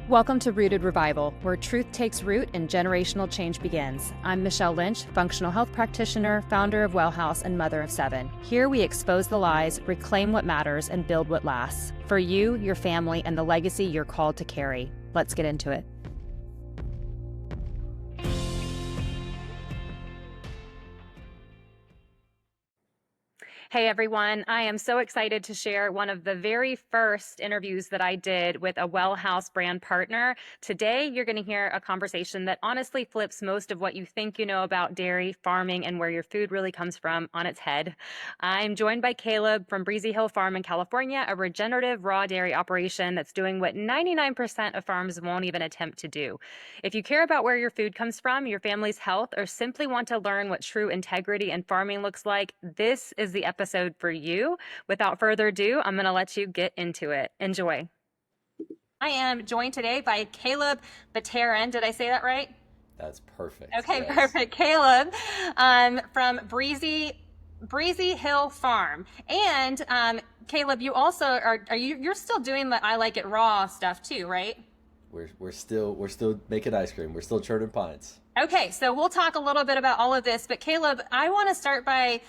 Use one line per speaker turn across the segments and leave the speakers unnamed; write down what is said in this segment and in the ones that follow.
Welcome to Rooted Revival, where truth takes root and generational change begins. I'm Michelle Lynch, functional health practitioner, founder of WellHaus, and mother of 7. Here we expose the lies, reclaim what matters, and build what lasts. For you, your family, and the legacy you're called to carry. Let's get into it. Hey everyone, I am so excited to share one of the very first interviews that I did with a WellHaus brand partner. Today, you're going to hear a conversation that honestly flips most of what you think you know about dairy, farming, and where your food really comes from on its head. I'm joined by Kaleb from Breezy Hill Farm in California, a regenerative raw dairy operation that's doing what 99% of farms won't even attempt to do. If you care about where your food comes from, your family's health, or simply want to learn what true integrity and farming looks like, this is the episode for you. Without further ado, I'm going to let you get into it. Enjoy. I am joined today by Kaleb Bateran. Did I say that right?
That's perfect.
Okay,
yes.
Perfect. Kaleb from Breezy Hill Farm. And Kaleb, you also you're still doing the I Like It Raw stuff too, right?
We're still making ice cream. We're still churning pints.
Okay, so we'll talk a little bit about all of this, but Kaleb, I want to start by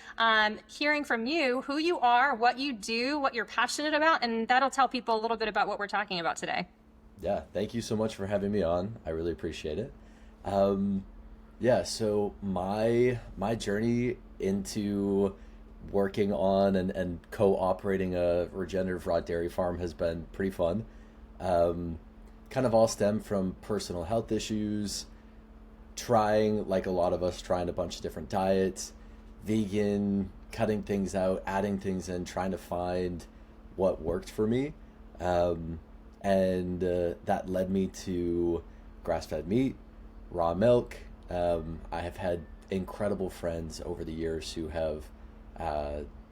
hearing from you who you are, what you do, what you're passionate about, and that'll tell people a little bit about what we're talking about today.
Yeah, thank you so much for having me on. I really appreciate it. So my journey into working on and co-operating a regenerative raw dairy farm has been pretty fun. Kind of all stemmed from personal health issues, trying, like a lot of us, trying a bunch of different diets, vegan, cutting things out, adding things in, trying to find what worked for me. That led me to grass-fed meat, raw milk. I have had incredible friends over the years who have,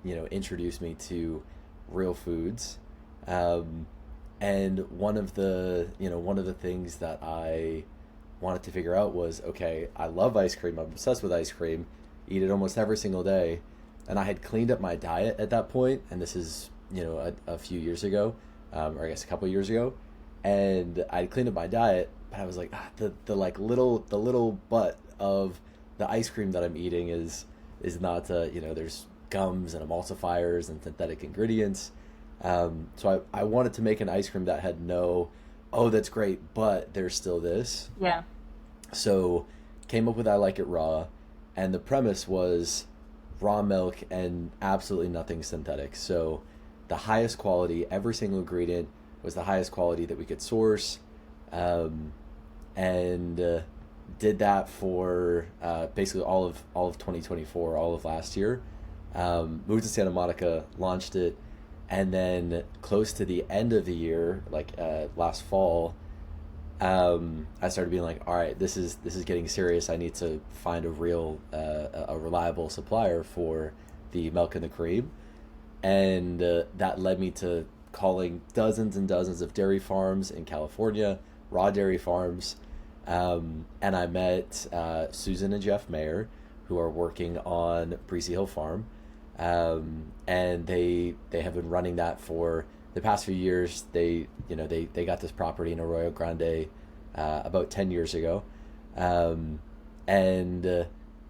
introduced me to real foods. And one of the things that I wanted to figure out was, okay, I love ice cream. I'm obsessed with ice cream, eat it almost every single day. And I had cleaned up my diet at that point, and this is, a few years ago, or I guess a couple of years ago. And I cleaned up my diet, but I was like, the little butt of the ice cream that I'm eating is not, there's gums and emulsifiers and synthetic ingredients. So I wanted to make an ice cream that had that's great, but there's still this.
Yeah.
So came up with I Like It Raw, and the premise was raw milk and absolutely nothing synthetic. So the highest quality, every single ingredient was the highest quality that we could source, and did that for basically all of 2024, all of last year. Moved to Santa Monica, launched it. And then close to the end of the year, last fall, I started being like, all right, this is getting serious. I need to find a reliable supplier for the milk and the cream. And that led me to calling dozens and dozens of dairy farms in California, raw dairy farms. And I met Susan and Jeff Mayer, who are working on Breezy Hill Farm. And they have been running that for the past few years. They got this property in Arroyo Grande about 10 years ago, and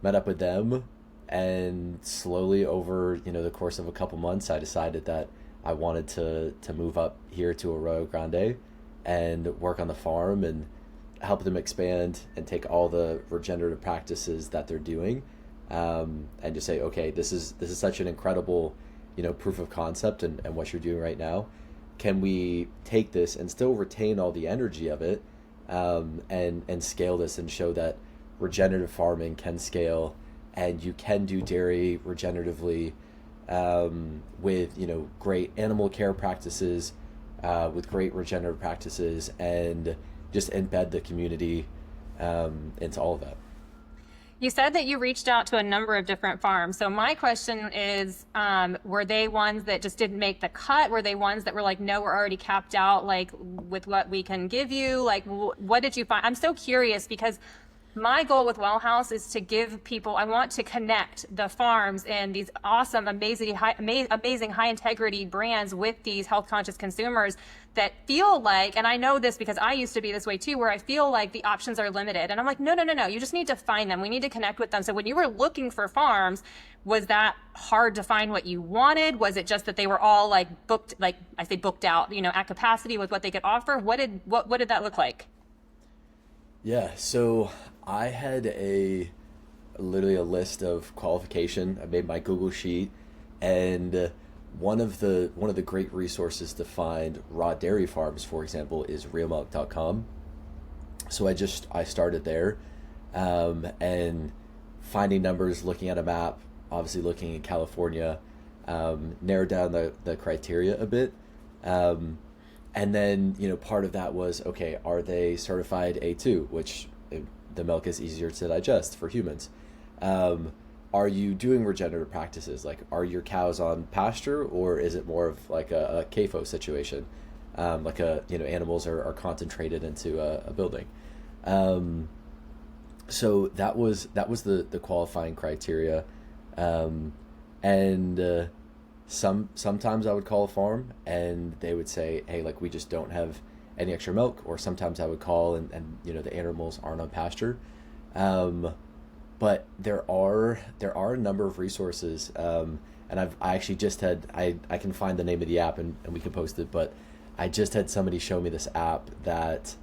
met up with them. And slowly over the course of a couple months, I decided that I wanted to move up here to Arroyo Grande and work on the farm and help them expand and take all the regenerative practices that they're doing. And just say, okay, this is such an incredible, proof of concept and what you're doing right now. Can we take this and still retain all the energy of it, and scale this and show that regenerative farming can scale, and you can do dairy regeneratively, with great animal care practices, with great regenerative practices, and just embed the community into all of that.
You said that you reached out to a number of different farms. So my question is, were they ones that just didn't make the cut? Were they ones that were like, no, we're already capped out, like with what we can give you? Like, what did you find? I'm so curious because My goal with WellHaus is to give people, I want to connect the farms and these awesome, amazing high integrity brands with these health conscious consumers that feel like, and I know this because I used to be this way too, where I feel like the options are limited. And I'm like, no, no, no, no. You just need to find them. We need to connect with them. So when you were looking for farms, was that hard to find what you wanted? Was it just that they were all like booked, like I say booked out, at capacity with what they could offer? What did that look like?
Yeah, so I had a literally a list of qualification. I made my Google sheet, and one of the great resources to find raw dairy farms, for example, is realmilk.com. So I started there, and finding numbers, looking at a map, obviously looking in California, narrowed down the criteria a bit. Um, and then, part of that was, okay, are they certified A2, which the milk is easier to digest for humans? Um, are you doing regenerative practices? Like, are your cows on pasture, or is it more of like a CAFO situation? Animals are concentrated into a building. Um, so that was the qualifying criteria. Um, and sometimes I would call a farm and they would say, hey, like, we just don't have any extra milk. Or sometimes I would call and the animals aren't on pasture. Um, but there are a number of resources, and I actually just had I can find the name of the app, and we can post it. But I just had somebody show me this app that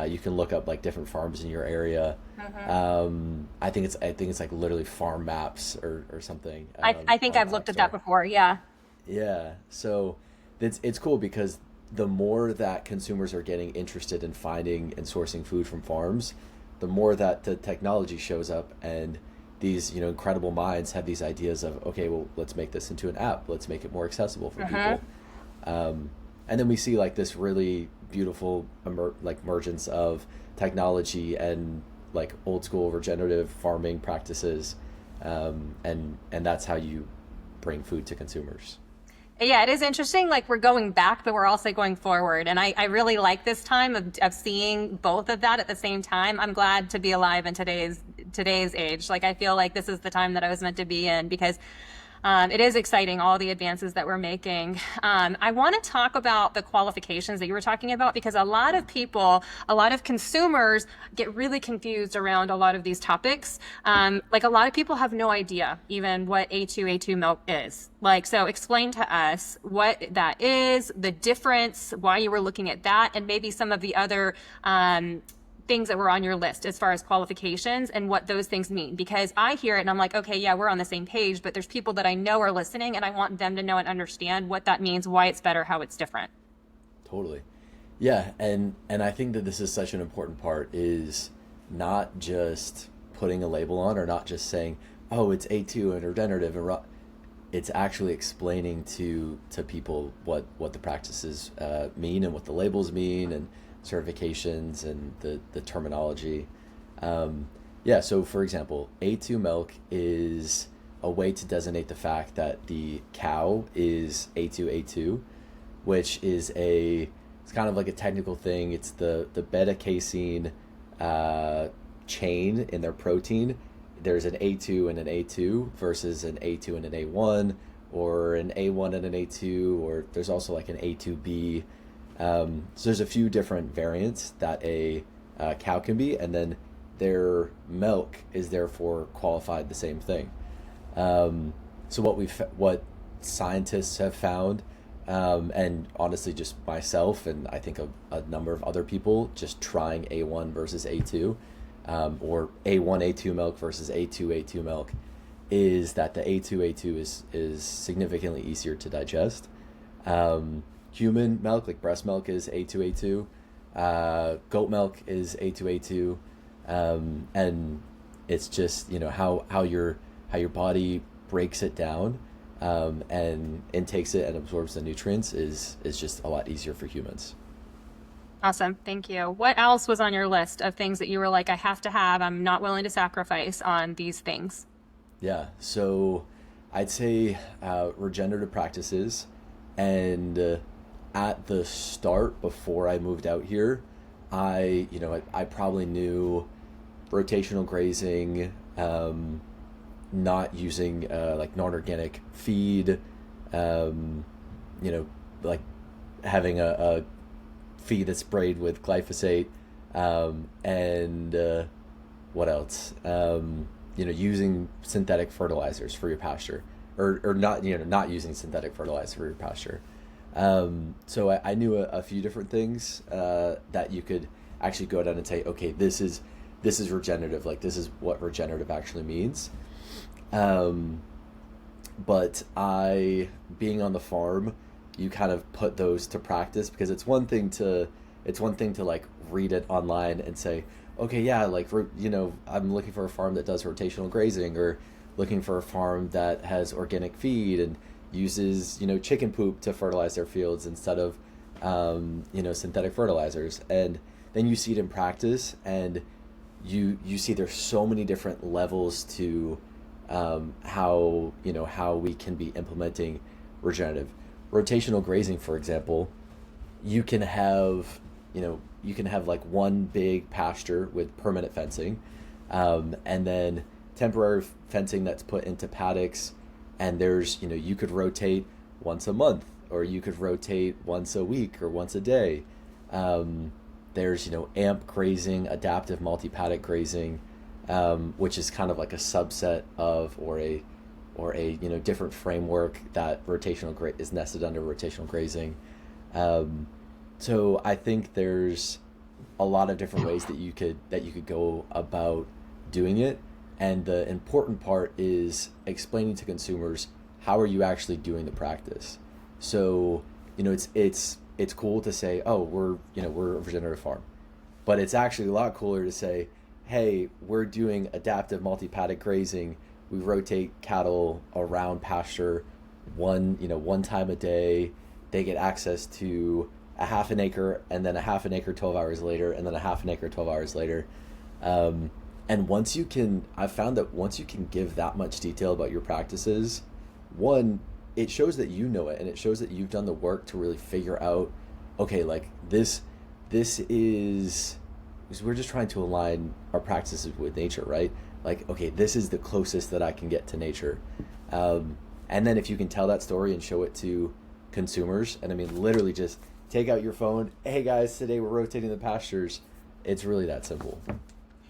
you can look up like different farms in your area.
Mhm.
I think it's like literally farm maps or something,
I think
on
I've
the App
looked at that
Store.
before. Yeah.
Yeah, so it's cool because the more that consumers are getting interested in finding and sourcing food from farms, the more that the technology shows up, and these incredible minds have these ideas of, okay, well, let's make this into an app, let's make it more accessible for
Mhm.
people. um, and then we see like this really beautiful like emergence of technology and like old school regenerative farming practices, and that's how you bring food to consumers.
Yeah, it is interesting. Like we're going back, but we're also going forward. And I really like this time of seeing both of that at the same time. I'm glad to be alive in today's age. Like I feel like this is the time that I was meant to be in because it is exciting, all the advances that we're making. I want to talk about the qualifications that you were talking about because a lot of people, a lot of consumers get really confused around a lot of these topics. Like a lot of people have no idea even what A2 milk is. Like, so explain to us what that is, the difference, why you were looking at that, and maybe some of the other things that were on your list as far as qualifications and what those things mean. Because I hear it and I'm like, okay, yeah, we're on the same page, but there's people that I know are listening and I want them to know and understand what that means, why it's better, how it's different.
Totally. Yeah, and I think that this is such an important part, is not just putting a label on, or not just saying, oh, it's A2 and regenerative it's actually explaining to people what the practices mean, and what the labels mean, and certifications, and the terminology. Yeah, so for example, A2 milk is a way to designate the fact that the cow is A2A2, which is it's kind of like a technical thing. It's the beta casein chain in their protein. There's an A2 and an A2 versus an A2 and an A1, or an A1 and an A2, or there's also like an A2B. So there's a few different variants that a cow can be, and then their milk is therefore qualified the same thing. So what scientists have found, and honestly just myself and I think a number of other people just trying A1 versus A2, or A1 A2 milk versus A2 A2 milk, is that the A2 A2 is significantly easier to digest. Human milk, like breast milk, is A2 A2. Goat milk is A2 A2. And it's just how your body breaks it down, and intakes it and absorbs the nutrients is just a lot easier for humans.
Awesome. Thank you. What else was on your list of things that you were like, I have to have, I'm not willing to sacrifice on these things?
Yeah, so I'd say regenerative practices, and at the start before I moved out here, I probably knew rotational grazing, not using like non-organic feed, um, you know, like having a feed that's sprayed with glyphosate, and what else? Using synthetic fertilizers for your pasture, or not, not using synthetic fertilizer for your pasture. So I knew a few different things that you could actually go down and say, okay, this is regenerative. Like, this is what regenerative actually means. But being on the farm, you kind of put those to practice, because it's one thing to like read it online and say, okay, yeah, like, I'm looking for a farm that does rotational grazing, or looking for a farm that has organic feed and uses, chicken poop to fertilize their fields instead of, synthetic fertilizers. And then you see it in practice, and you see there's so many different levels to how we can be implementing regenerative. Rotational grazing, for example, you can have like one big pasture with permanent fencing, and then temporary fencing that's put into paddocks, and there's you could rotate once a month, or you could rotate once a week or once a day. There's AMP grazing, adaptive multi-paddock grazing, which is kind of like a subset of, or a different framework that is nested under rotational grazing. So I think there's a lot of different ways that you could go about doing it, and the important part is explaining to consumers, how are you actually doing the practice. So it's cool to say, oh, we're a regenerative farm, but it's actually a lot cooler to say, hey, we're doing adaptive multi-paddock grazing. We rotate cattle around pasture one time a day. They get access to a half an acre, and then a half an acre 12 hours later, and then a half an acre 12 hours later. And I've found that once you can give that much detail about your practices, one, it shows that you know it, and it shows that you've done the work to really figure out, okay, like this is, because we're just trying to align our practices with nature, right? Like, okay, this is the closest that I can get to nature. And then if you can tell that story and show it to consumers, and I mean, literally just take out your phone, hey guys, today we're rotating the pastures. It's really that simple.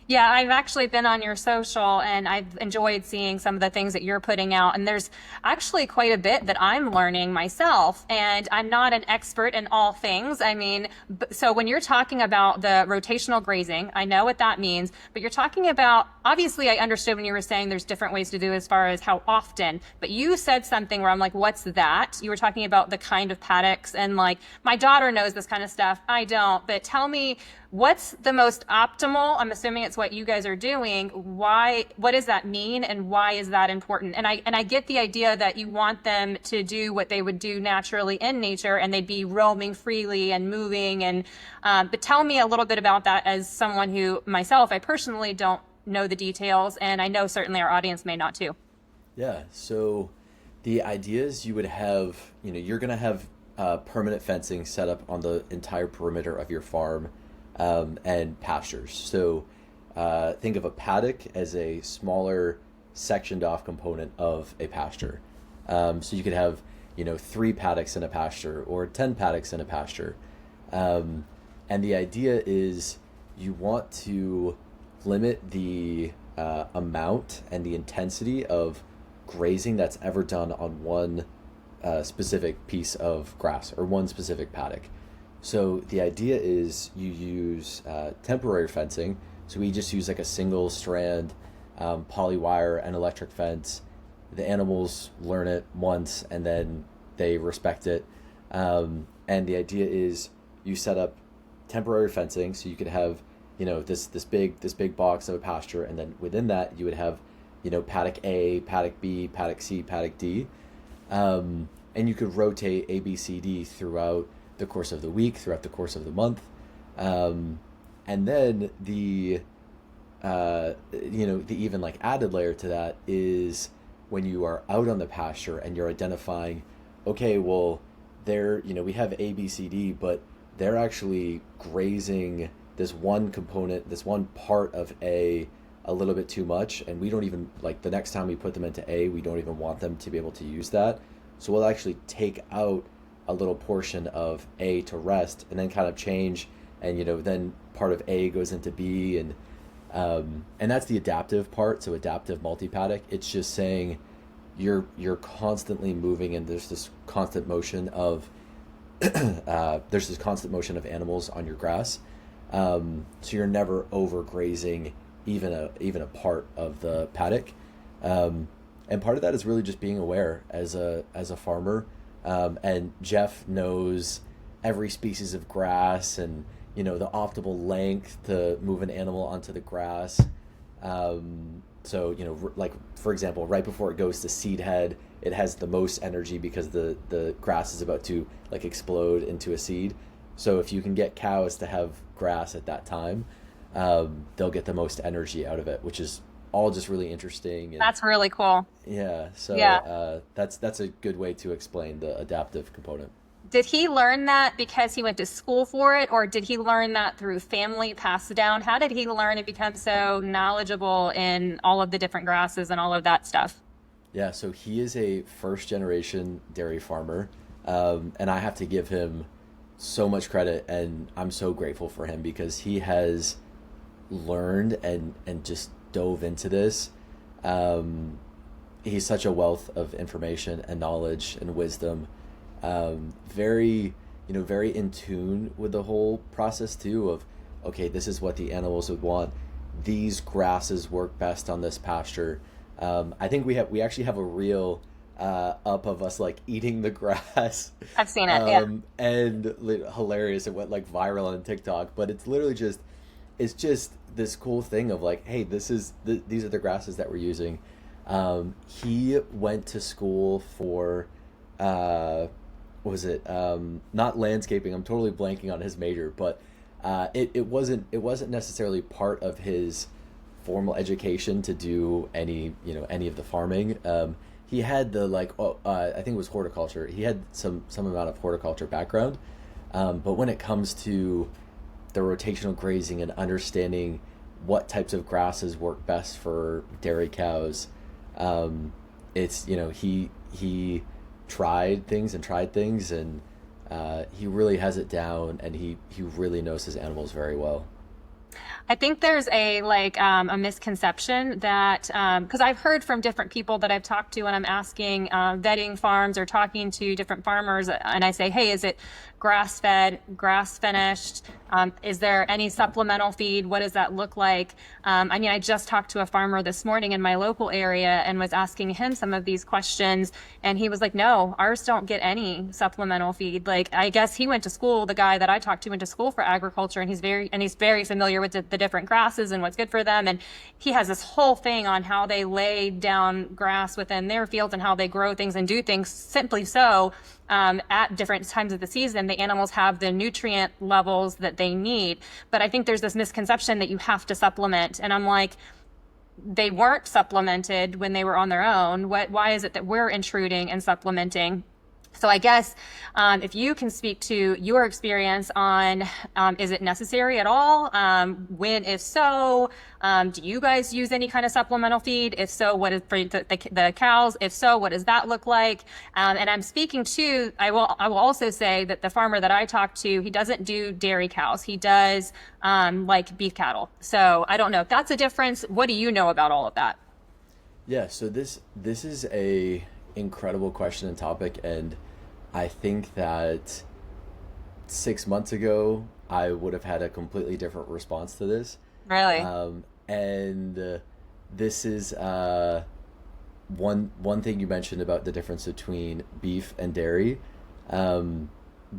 Yeah, I've actually been on your social, and I've enjoyed seeing some of the things that you're putting out. And there's actually quite a bit that I'm learning myself. And I'm not an expert in all things. I mean, so when you're talking about the rotational grazing, I know what that means, but you're talking about, obviously, I understood when you were saying there's different ways to do as far as how often, but you said something where I'm like, what's that? You were talking about the kind of paddocks, and like, my daughter knows this kind of stuff. I don't, but tell me, what's the most optimal? I'm assuming it's what you guys are doing. Why? What does that mean, and why is that important? And I get the idea that you want them to do what they would do naturally in nature, and they'd be roaming freely and moving. And but tell me a little bit about that, as someone who myself, I personally don't know the details, and I know certainly our audience may not too.
Yeah. So the idea is you would have, you're going to have permanent fencing set up on the entire perimeter of your farm, and pastures. So think of a paddock as a smaller sectioned off component of a pasture. So you could have 3 paddocks in a pasture, or 10 paddocks in a pasture. And the idea is you want to limit the amount and the intensity of grazing that's ever done on one specific piece of grass, or one specific paddock. So the idea is you use temporary fencing. So we just use like a single strand poly wire and electric fence. The animals learn it once, and then they respect it. And the idea is you set up temporary fencing, so you could have this big box of a pasture, and then within that you would have paddock A, paddock B, paddock C, paddock D, and you could rotate A, B, C, D throughout the course of the week, throughout the course of the month. And then the even like added layer to that is when you are out on the pasture and you're identifying, okay, well, we have A, B, C, D, but they're actually grazing this one component, this one part of a little bit too much, and we don't even like the next time we put them into A, we don't even want them to be able to use that. So we'll actually take out a little portion of A to rest, and then kind of change, and then part of A goes into B, and that's the adaptive part. So adaptive multi-paddock. It's just saying you're constantly moving, and there's this constant motion of animals on your grass. So you're never overgrazing even a part of the paddock. And part of that is really just being aware as a farmer. And Jeff knows every species of grass, and the optimal length to move an animal onto the grass. So like for example, right before it goes to seed head, it has the most energy because the grass is about to like explode into a seed. So if you can get cows to have grass at that time, they'll get the most energy out of it, which is all just really interesting. And
That's really cool.
yeah, so
Yeah.
that's a good way to explain the adaptive component.
Did he learn that because he went to school for it, or did he learn that through family passed down? How did he learn and become so knowledgeable in all of the different grasses and all of that stuff?
Yeah, so he is a first generation dairy farmer, and I have to give him so much credit, and I'm so grateful for him because he has learned and just dove into this. Um, he's such a wealth of information and knowledge and wisdom. Very, very in tune with the whole process too of, okay, this is what the animals would want. These grasses work best on this pasture. I think we actually have a reel up of us like eating the grass.
I've seen it. Yeah.
And hilarious. It went like viral on TikTok, but it's literally just, it's just this cool thing of like, hey, these are the grasses that we're using. He went to school for, what was it? Not landscaping. I'm totally blanking on his major, but it wasn't necessarily part of his formal education to do any of the farming. He had the I think it was horticulture. He had some amount of horticulture background, but when it comes to the rotational grazing and understanding what types of grasses work best for dairy cows, it's he tried things, and he really has it down, and he really knows his animals very well.
I think there's a misconception that because I've heard from different people that I've talked to when I'm asking vetting farms or talking to different farmers, and I say, hey, is it grass fed, grass finished? Is there any supplemental feed? What does that look like? I mean, I just talked to a farmer this morning in my local area and was asking him some of these questions, and he was like, no, ours don't get any supplemental feed. Like, I guess he went to school, the guy that I talked to went to school for agriculture, and he's very familiar with the different grasses and what's good for them. And he has this whole thing on how they lay down grass within their fields and how they grow things and do things simply so at different times of the season, the animals have the nutrient levels that they need. But I think there's this misconception that you have to supplement. And I'm like, they weren't supplemented when they were on their own. Why is it that we're intruding and supplementing? So I guess if you can speak to your experience on is it necessary at all? When, if so, do you guys use any kind of supplemental feed? If so, what is for the cows? If so, what does that look like? And I'm speaking to, I will also say that the farmer that I talked to, he doesn't do dairy cows. He does like beef cattle. So I don't know if that's a difference. What do you know about all of that?
Yeah, so this is a incredible question and topic, and I think that 6 months ago I would have had a completely different response to this.
Really?
And this is one thing you mentioned about the difference between beef and dairy.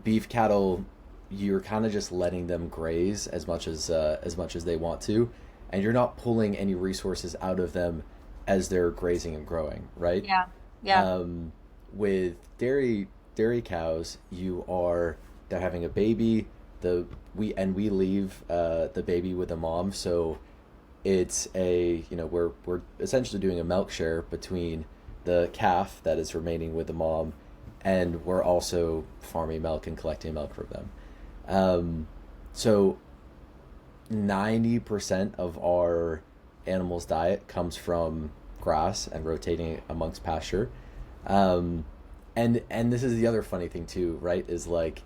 Beef cattle, you're kind of just letting them graze as much as they want to, and you're not pulling any resources out of them as they're grazing and growing, right?
Yeah. Yeah.
With dairy cows, they're having a baby. We leave the baby with the mom, so it's we're essentially doing a milk share between the calf that is remaining with the mom, and we're also farming milk and collecting milk from them. So 90% of our animals' diet comes from grass and rotating amongst pasture. Um, and this is the other funny thing too, right? Is like,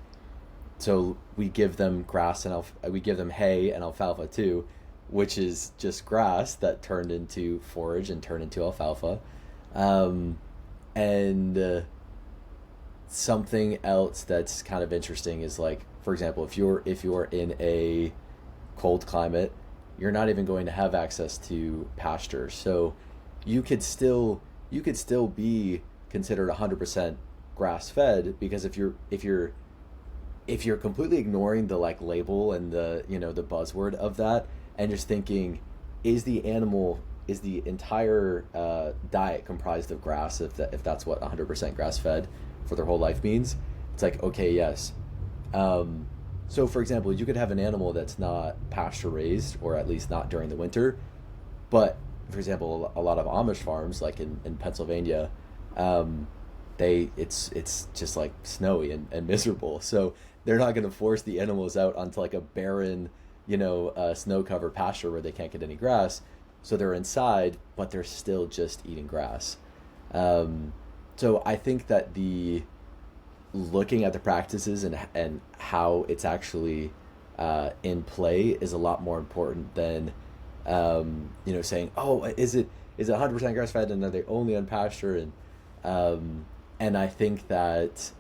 so we give them grass and we give them hay and alfalfa too, which is just grass that turned into forage and turned into alfalfa. Um, and Something else that's kind of interesting is like, for example, if you're in a cold climate, you're not even going to have access to pasture. So you could still you could still be considered 100% grass fed, because if you're completely ignoring the like label and the the buzzword of that, and just thinking, is the entire diet comprised of grass, if that's what 100% grass fed for their whole life means, it's like, okay, yes. um, so for example, you could have an animal that's not pasture raised, or at least not during the winter, but for example, a lot of Amish farms, like in Pennsylvania, um, it's just like snowy and miserable. So they're not going to force the animals out onto like a barren, snow covered pasture where they can't get any grass. So they're inside, but they're still just eating grass. Um, so I think that the looking at the practices and how it's actually in play is a lot more important than saying, oh, is it 100% grass fed and are they only on pasture, um, and I think that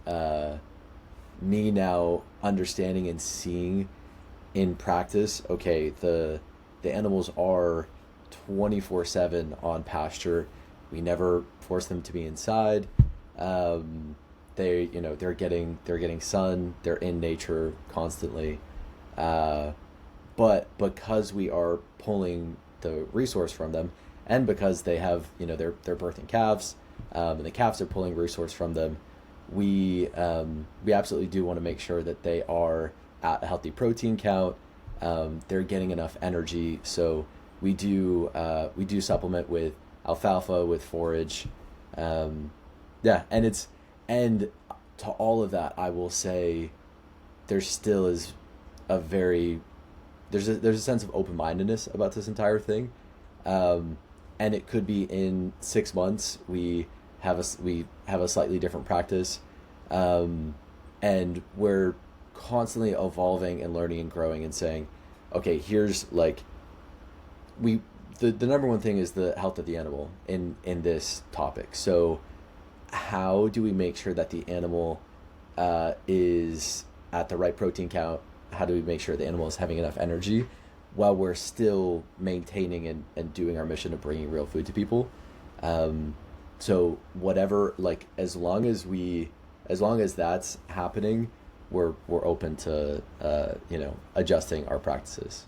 me now understanding and seeing in practice, okay, the animals are 24/7 on pasture. We never force them to be inside. Um, they're getting sun. They're in nature constantly. Uh, but because we are pulling the resource from them, and because they have, they're birthing calves, and the calves are pulling resource from them, we absolutely do want to make sure that they are at a healthy protein count. They're getting enough energy, so we do supplement with alfalfa, with forage. Um, yeah, and to all of that, I will say there still is a very there's a sense of open mindedness about this entire thing, um, and it could be in 6 months we have a slightly different practice, um, and we're constantly evolving and learning and growing and saying, okay, here's like we the number one thing is the health of the animal in this topic. So how do we make sure that the animal is at the right protein count? How do we make sure the animal is having enough energy while we're still maintaining and doing our mission of bringing real food to people? Um, so whatever, like, as long as that's happening, we're open to adjusting our practices.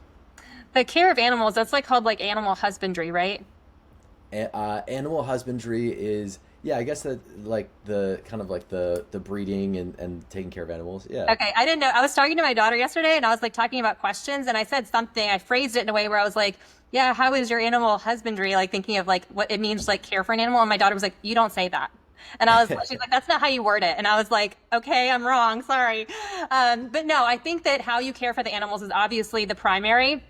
The care of animals, that's like called like animal husbandry, right?
Animal husbandry is, yeah, I guess that, like, the kind of like the breeding and taking care of animals. Yeah.
Okay, I didn't know. I was talking to my daughter yesterday and I was like talking about questions and I said something, I phrased it in a way where I was like, yeah, how is your animal husbandry? Like thinking of like what it means to like care for an animal. And my daughter was like, you don't say that. And she's like, that's not how you word it. And I was like, okay, I'm wrong. Sorry. But no, I think that how you care for the animals is obviously the primary.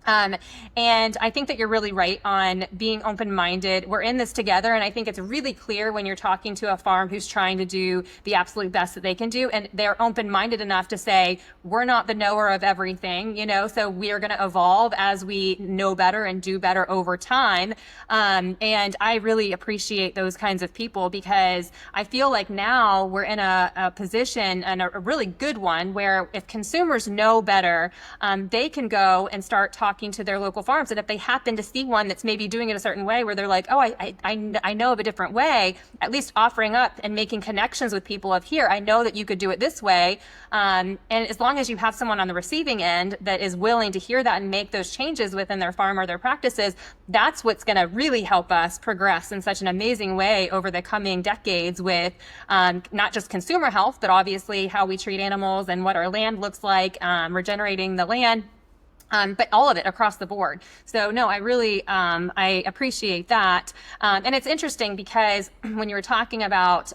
Um, and I think that you're really right on being open-minded. We're in this together, and I think it's really clear when you're talking to a farm who's trying to do the absolute best that they can do, and they're open-minded enough to say, we're not the knower of everything, so we are going to evolve as we know better and do better over time. And I really appreciate those kinds of people because I feel like now we're in a position, and a really good one, where if consumers know better, they can go and start talking to their local farms. And if they happen to see one that's maybe doing it a certain way where they're like, oh, I know of a different way, at least offering up and making connections with people of here, I know that you could do it this way. And as long as you have someone on the receiving end that is willing to hear that and make those changes within their farm or their practices, that's what's going to really help us progress in such an amazing way over the coming decades with not just consumer health, but obviously how we treat animals and what our land looks like, regenerating the land, but all of it across the board. So no, I really I appreciate that, and it's interesting because when you were talking about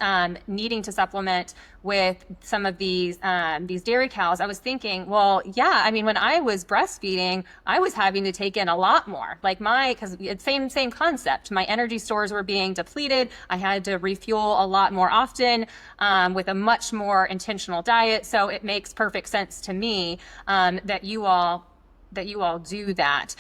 needing to supplement with some of these dairy cows, I was thinking, well, yeah, I mean, when I was breastfeeding, I was having to take in a lot more. Like because it's same concept. My energy stores were being depleted. I had to refuel a lot more often with a much more intentional diet. So it makes perfect sense to me that you all do that.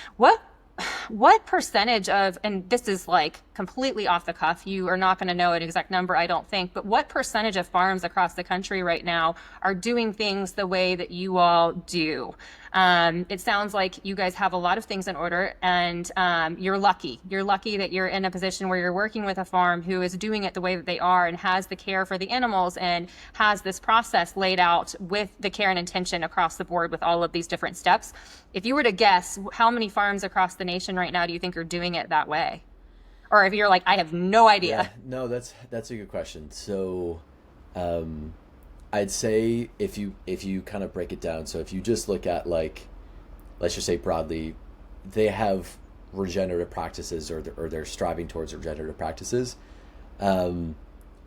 What percentage of, and this is like completely off the cuff, you are not going to know an exact number, I don't think, but what percentage of farms across the country right now are doing things the way that you all do? It sounds like you guys have a lot of things in order, and you're lucky. You're lucky that you're in a position where you're working with a farm who is doing it the way that they are and has the care for the animals and has this process laid out with the care and intention across the board with all of these different steps. If you were to guess, how many farms across the nation right now do you think are doing it that way? Or if you're like, I have no
Yeah,
idea.
no, that's a good question. So, um, I'd say if you kind of break it down, so if you just look at like, let's just say broadly, they have regenerative practices or they're striving towards regenerative practices. Um,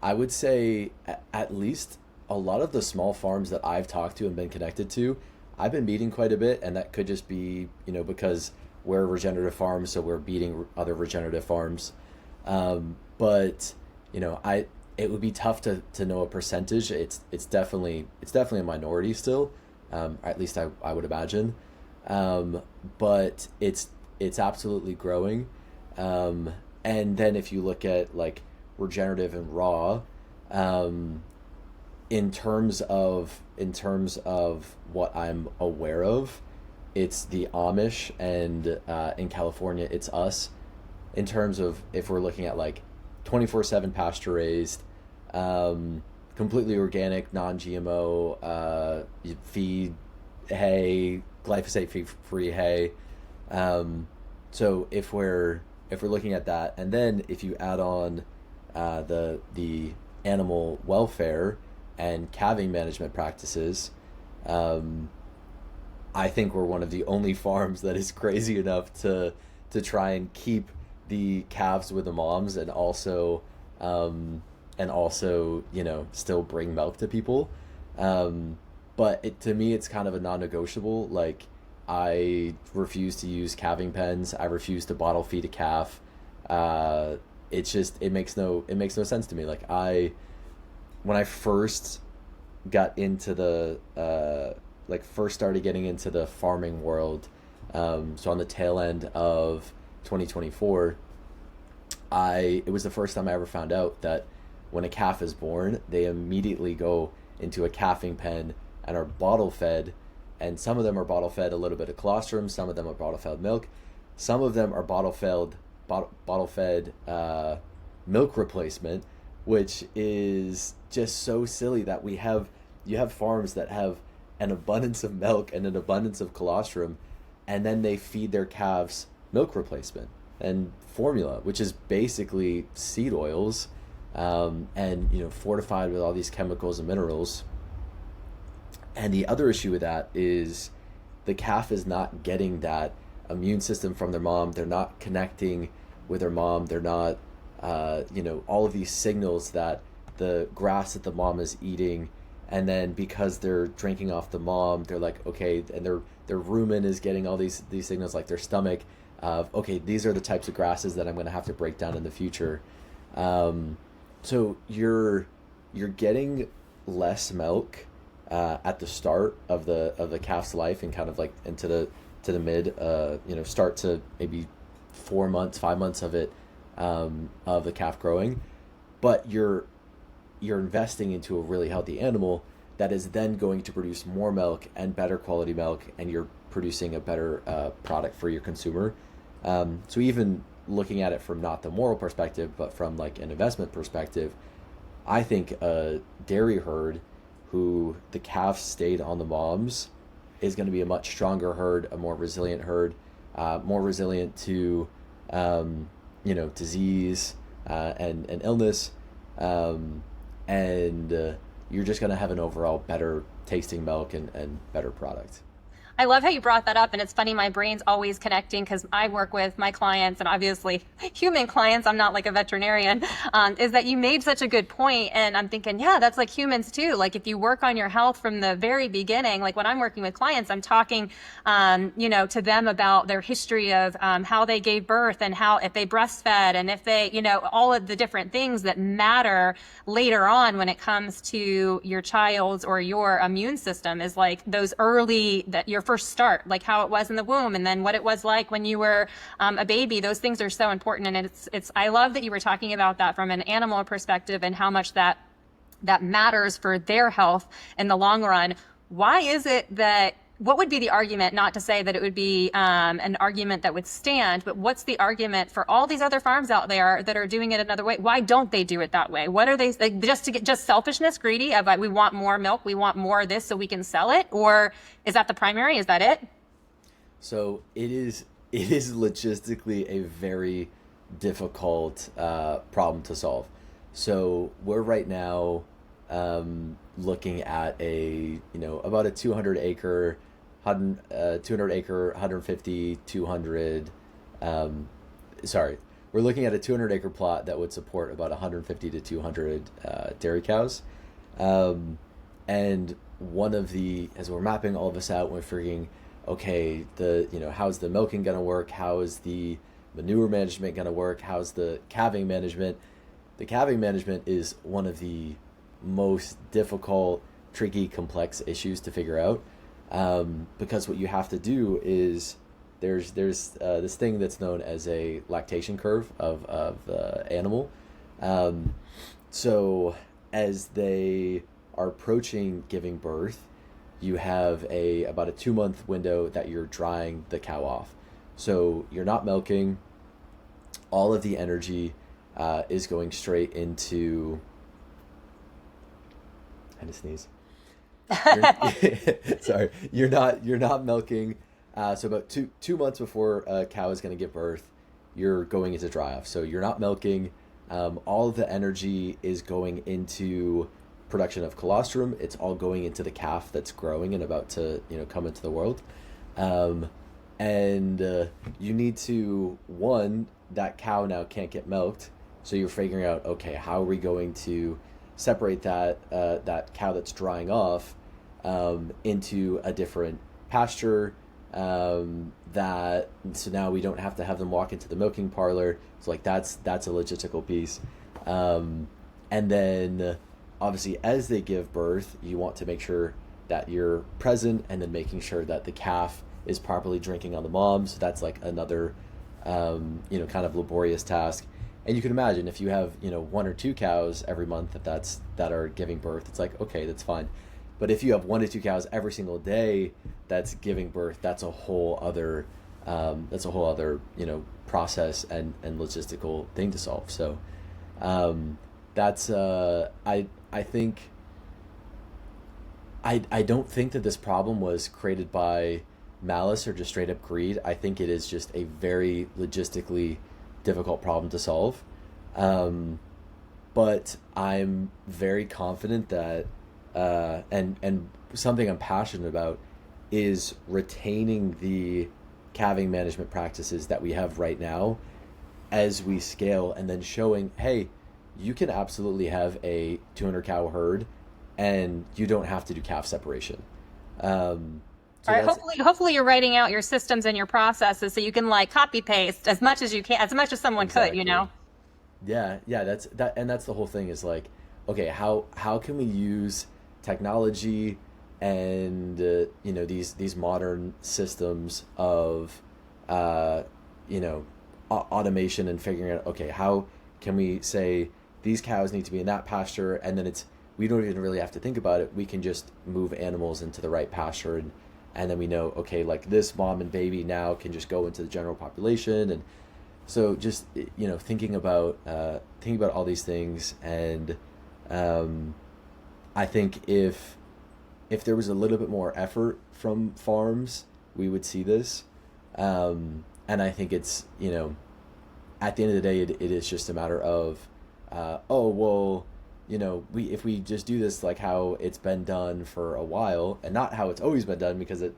I would say at least a lot of the small farms that I've talked to and been connected to, I've been meeting quite a bit, and that could just be, because we're a regenerative farm, so we're beating other regenerative farms. But I it would be tough to know a percentage. It's definitely a minority still, at least I would imagine. But it's absolutely growing. And then if you look at like regenerative and raw, um, in terms of what I'm aware of, it's the Amish, and in California it's us. In terms of if we're looking at like 24/7 pasture raised, um, completely organic, non-GMO, feed, hay, glyphosate free hay. Um, so if we're looking at that, and then if you add on the animal welfare and calving management practices, um, I think we're one of the only farms that is crazy enough to try and keep the calves with the moms, um, and also still bring milk to people. Um, but to me, it's kind of a non-negotiable. Like, I refuse to use calving pens. I refuse to bottle feed a calf. Uh, it makes no sense to me. Like, when I first got into the like first started getting into the farming world, so on the tail end of 2024, it was the first time I ever found out that when a calf is born, they immediately go into a calving pen and are bottle fed. And some of them are bottle fed a little bit of colostrum, some of them are bottle fed milk, some of them are bottle fed milk replacement, which is just so silly that you have farms that have an abundance of milk and an abundance of colostrum, and then they feed their calves milk replacement and formula, which is basically seed oils, and fortified with all these chemicals and minerals. And the other issue with that is the calf is not getting that immune system from their mom. They're not connecting with their mom. They're not, all of these signals that the grass that the mom is eating, and then because they're drinking off the mom, they're like, okay, and their rumen is getting all these signals, like their stomach, of, okay, these are the types of grasses that I'm going to have to break down in the future. So you're getting less milk at the start of the calf's life, and kind of like into the mid, start to maybe 4 months, 5 months of it, of the calf growing, but you're investing into a really healthy animal that is then going to produce more milk and better quality milk, and you're producing a better product for your consumer. So even looking at it from not the moral perspective, but from like an investment perspective, I think a dairy herd who the calves stayed on the moms is going to be a much stronger herd, a more resilient herd, more resilient to disease, and illness, um, and you're just going to have an overall better tasting milk and better product.
I love how you brought that up. And it's funny, my brain's always connecting because I work with my clients and obviously human clients. I'm not like a veterinarian. Is that you made such a good point. And I'm thinking, yeah, that's like humans too. Like if you work on your health from the very beginning, like when I'm working with clients, I'm talking, to them about their history of how they gave birth and how if they breastfed and if they, all of the different things that matter later on when it comes to your child's or your immune system is like those early that your first start, like how it was in the womb and then what it was like when you were a baby. Those things are so important. And it's I love that you were talking about that from an animal perspective and how much that matters for their health in the long run. Why is it that what would be the argument, not to say that it would be an argument that would stand, but what's the argument for all these other farms out there that are doing it another way? Why don't they do it that way? What are they, like, just selfishness, greedy of like, we want more milk, we want more of this so we can sell it? Or is that the primary? Is that it?
So it is logistically a very difficult problem to solve. So we're right now looking at about a 200 acre 150 200 sorry, we're looking at a 200-acre plot that would support about 150 to 200 dairy cows. And one of the, as we're mapping all of this out, we're figuring, okay, how's the milking going to work? How is the manure management going to work? How's the calving management? The calving management is one of the most difficult, tricky, complex issues to figure out, because what you have to do is there's this thing that's known as a lactation curve of the animal. So as they are approaching giving birth, you have about a 2 month window that you're drying the cow off. So you're not milking. All of the energy is going straight into. I had to sneeze. Sorry, you're not milking. So about 2 months before a cow is going to give birth, you're going into dry off. So you're not milking. All of the energy is going into production of colostrum. It's all going into the calf that's growing and about to come into the world. And you need to, one, that cow now can't get milked. So you're figuring out, okay, how are we going to separate that cow that's drying off into a different pasture, so now we don't have to have them walk into the milking parlor. So like that's a logistical piece. And then obviously as they give birth, you want to make sure that you're present and then making sure that the calf is properly drinking on the mom. So that's like another kind of laborious task. And you can imagine if you have one or two cows every month that are giving birth, it's like, okay, that's fine. But if you have 1 to 2 cows every single day that's giving birth, that's a whole other process and logistical thing to solve. So that's I think I don't think that this problem was created by malice or just straight up greed. I think it is just a very logistically difficult problem to solve. But I'm very confident that and something I'm passionate about is retaining the calving management practices that we have right now as we scale, and then showing, hey, you can absolutely have a 200 cow herd and you don't have to do calf separation. So
All right,
that's
hopefully you're writing out your systems and your processes so you can like copy paste as much as you can, as much as someone could.
exactly. Yeah, that's the whole thing is like, okay, how can we use technology and these modern systems of automation and figuring out, okay, how can we say these cows need to be in that pasture, and then we don't even really have to think about it. We can just move animals into the right pasture, and then we know, okay, like this mom and baby now can just go into the general population. And so just thinking about all these things. And I think if there was a little bit more effort from farms, we would see this. And I think it's at the end of the day, it is just a matter of oh well, if we just do this like how it's been done for a while and not how it's always been done, because it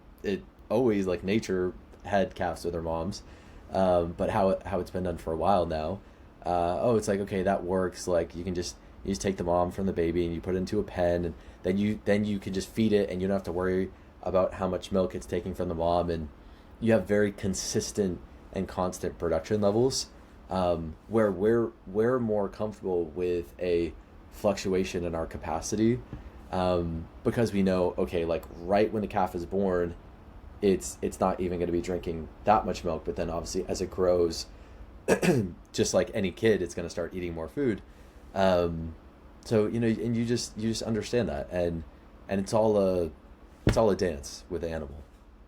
always like nature had calves with their moms, but how it's been done for a while now. Oh, it's like, okay, that works. Like you just take the mom from the baby and you put it into a pen, and then you can just feed it, and you don't have to worry about how much milk it's taking from the mom, and you have very consistent and constant production levels. Where we're more comfortable with a fluctuation in our capacity, because we know, okay, like right when the calf is born, it's not even going to be drinking that much milk, but then obviously as it grows, just like any kid, it's going to start eating more food. So and you just understand that, and it's all a dance with the animal.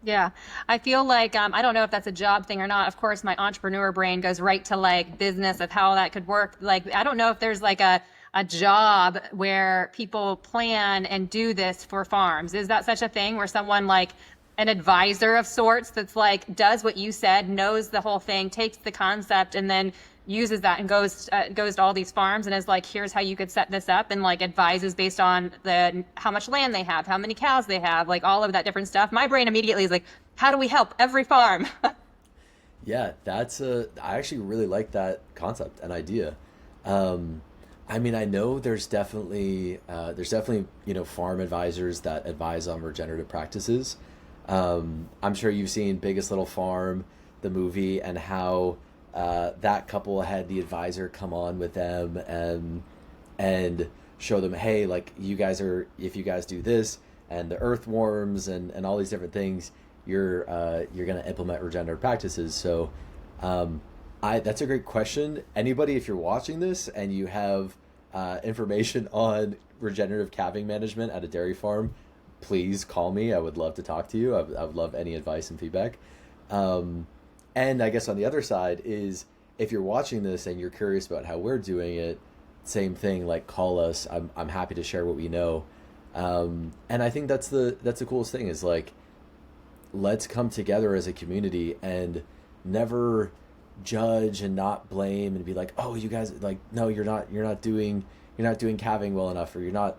Yeah, I feel like I don't know if that's a job thing or not. Of course, my entrepreneur brain goes right to like business of how that could work. Like, I don't know if there's like a job where people plan and do this for farms. Is that such a thing where someone like an advisor of sorts that's like does what you said, knows the whole thing, takes the concept, and then uses that and goes to all these farms and is like, here's how you could set this up, and like advises based on the how much land they have, how many cows they have, like all of that different stuff. My brain immediately is like, how do we help every farm?
Yeah, I actually really like that concept and idea. Um, I mean, I know there's definitely farm advisors that advise on regenerative practices. I'm sure you've seen Biggest Little Farm, the movie, and how that couple had the advisor come on with them and show them, hey, like if you guys do this and the earthworms and all these different things, you're gonna implement regenerative practices. So, I that's a great question. Anybody, if you're watching this and you have information on regenerative calving management at a dairy farm, please call me. I would love to talk to you. I would love any advice and feedback. Um, and I guess on the other side is, if you're watching this and you're curious about how we're doing it, same thing, like call us. I'm happy to share what we know. And I think that's the coolest thing is like, let's come together as a community and never judge and not blame and be like, oh, you guys, like, no, you're not doing calving well enough, or you're not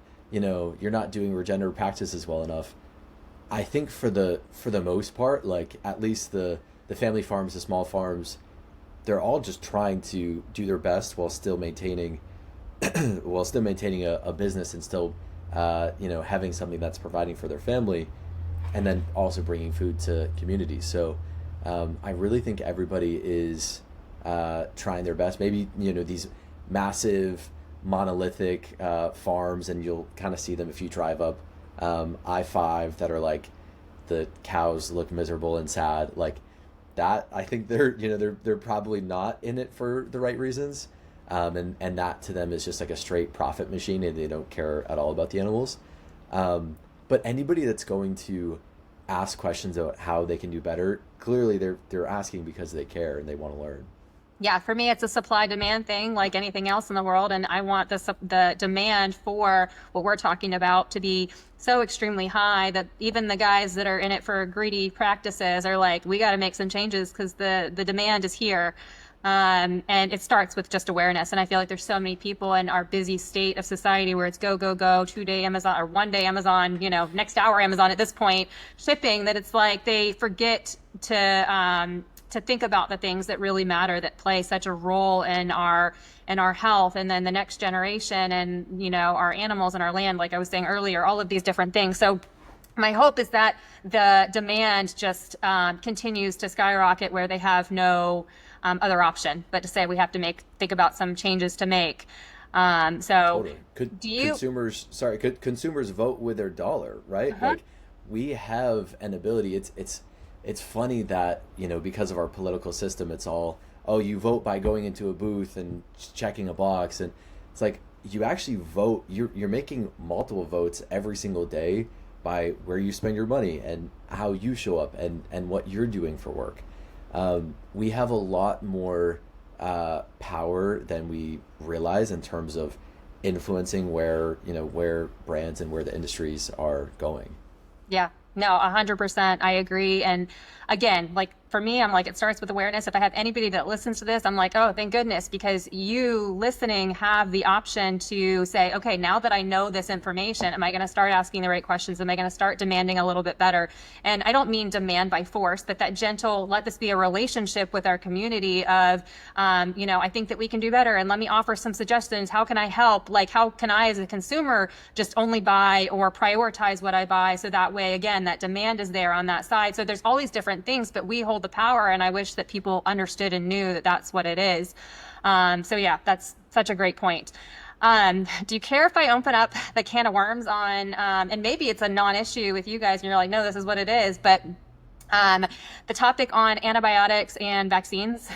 doing regenerative practices well enough. I think for the most part, like at least the family farms, the small farms, they're all just trying to do their best while still maintaining a business, and still having something that's providing for their family, and then also bringing food to communities. So I really think everybody is trying their best. Maybe these massive monolithic farms, and you'll kind of see them if you drive up I-5, that are like, the cows look miserable and sad, like that. I think they're probably not in it for the right reasons, and that to them is just like a straight profit machine, and they don't care at all about the animals. But anybody that's going to ask questions about how they can do better, clearly they're asking because they care and they want to learn.
Yeah, for me, it's a supply demand thing like anything else in the world. And I want the demand for what we're talking about to be so extremely high that even the guys that are in it for greedy practices are like, we got to make some changes because the demand is here. And it starts with just awareness. And I feel like there's so many people in our busy state of society where it's go, go, go, 2 day Amazon or 1 day Amazon, next hour Amazon at this point, shipping, that it's like they forget to think about the things that really matter, that play such a role in our health, and then the next generation, and our animals and our land, like I was saying earlier, all of these different things. So my hope is that the demand just continues to skyrocket, where they have no other option but to say we have to think about some changes to make. So
Totally. Could
do you?
consumers, sorry, could consumers vote with their dollar, right?
Uh-huh.
Like, we have an ability. It's funny that, because of our political system, it's all, oh, you vote by going into a booth and checking a box, and it's like, you actually vote. You're making multiple votes every single day by where you spend your money and how you show up, and what you're doing for work. We have a lot more power than we realize in terms of influencing where brands and where the industries are going.
Yeah, no, 100%. I agree. And again, like for me, I'm like, it starts with awareness. If I have anybody that listens to this, I'm like, oh, thank goodness, because you listening have the option to say, okay, now that I know this information, am I going to start asking the right questions? Am I going to start demanding a little bit better? And I don't mean demand by force, but that gentle, let this be a relationship with our community of, I think that we can do better. And let me offer some suggestions. How can I help? Like, how can I, as a consumer, just only buy or prioritize what I buy? So that way, again, that demand is there on that side. So there's all these different things, but we hold the power. And I wish that people understood and knew that that's what it is. So yeah, that's such a great point. Do you care if I open up the can of worms on, and maybe it's a non-issue with you guys and you're like, no, this is what it is, but the topic on antibiotics and vaccines?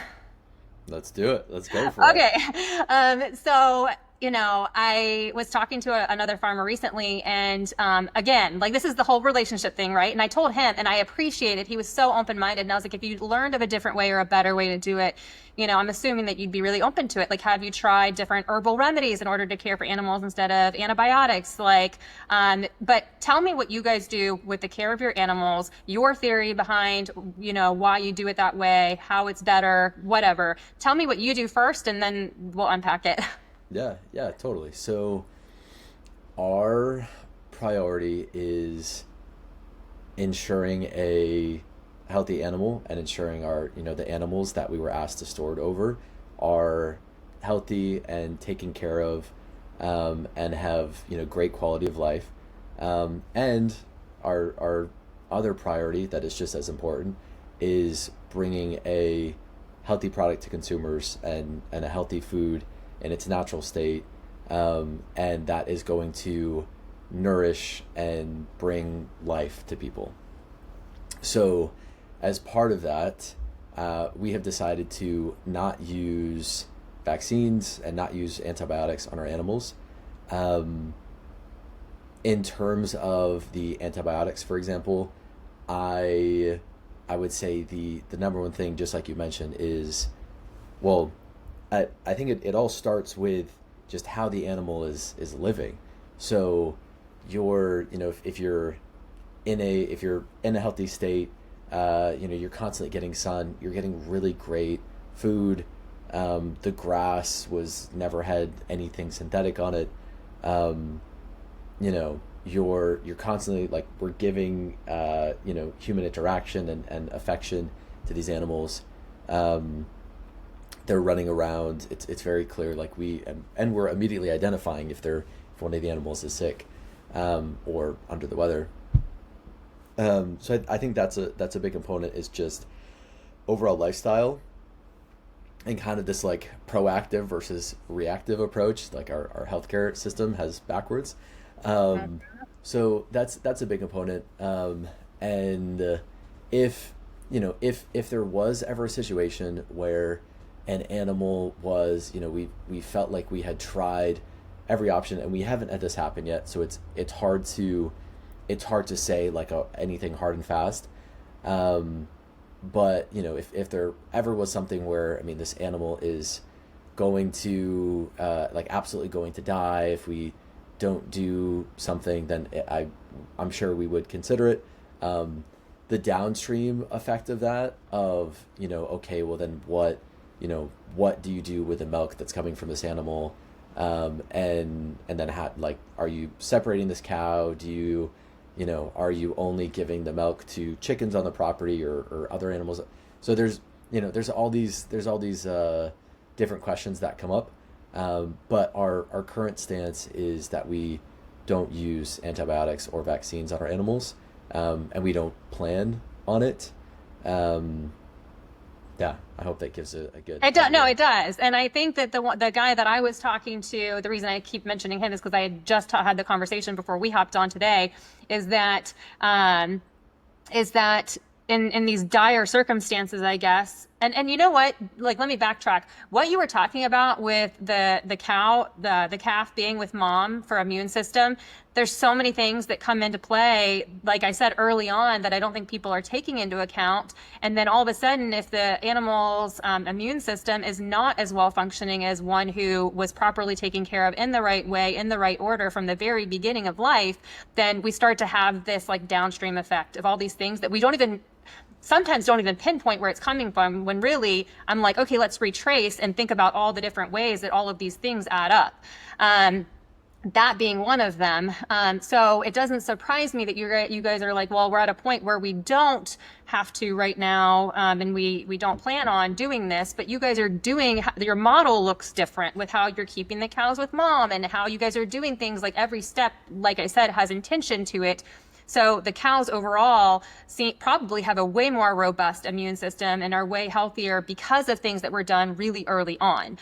Let's do it. Let's go for it.
Okay. So, I was talking to another farmer recently, and again, like, this is the whole relationship thing, right? And I told him, and I appreciated, he was so open-minded, and I was like, if you learned of a different way or a better way to do it, I'm assuming that you'd be really open to it. Like, have you tried different herbal remedies in order to care for animals instead of antibiotics? Like, but tell me what you guys do with the care of your animals, your theory behind, why you do it that way, how it's better, whatever. Tell me what you do first, and then we'll unpack it.
Yeah, totally. So our priority is ensuring a healthy animal and ensuring the animals that we were asked to steward over are healthy and taken care of, and have, great quality of life. And our other priority that is just as important is bringing a healthy product to consumers and a healthy food in its natural state, and that is going to nourish and bring life to people. So as part of that, we have decided to not use vaccines and not use antibiotics on our animals. In terms of the antibiotics, for example, I would say the number one thing, just like you mentioned, is, well, I think it all starts with just how the animal is living. So if you're in a healthy state, you're constantly getting sun, you're getting really great food. The grass never had anything synthetic on it. You're constantly, like, we're giving human interaction and affection to these animals. They're running around. It's very clear, like, we're immediately identifying if one of the animals is sick, or under the weather. So I think that's a big component, is just overall lifestyle and kind of this, like, proactive versus reactive approach, like our healthcare system has backwards. So that's a big component. And if there was ever a situation where an animal was, we felt like we had tried every option, and we haven't had this happen yet, so it's hard to say, like, anything hard and fast. But if there ever was something where, this animal is going to like, absolutely going to die if we don't do something, then I'm sure we would consider it. The downstream effect of that, okay, well, then what do you do with the milk that's coming from this animal? And then are you separating this cow? Do you, are you only giving the milk to chickens on the property or other animals? So there's all these different questions that come up. But our current stance is that we don't use antibiotics or vaccines on our animals, and we don't plan on it. Yeah, I hope that gives a good.
It does. No, it does. And I think that the guy that I was talking to, the reason I keep mentioning him is because I had just had the conversation before we hopped on today, is that in these dire circumstances, I guess. And you know what? Like, let me backtrack. What you were talking about with the cow, the calf being with mom for immune system, there's so many things that come into play, like I said early on, that I don't think people are taking into account. And then all of a sudden, if the animal's immune system is not as well functioning as one who was properly taken care of in the right way, in the right order from the very beginning of life, then we start to have this, like, downstream effect of all these things that we don't even sometimes don't even pinpoint where it's coming from, when really I'm like, okay, let's retrace and think about all the different ways that all of these things add up. That being one of them. So it doesn't surprise me that you guys are like, well, we're at a point where we don't have to right now, and we don't plan on doing this, but you guys are doing, your model looks different with how you're keeping the cows with mom, and how you guys are doing things. Like every step, like I said, has intention to it. So the cows overall probably have a way more robust immune system and are way healthier because of things that were done really early on.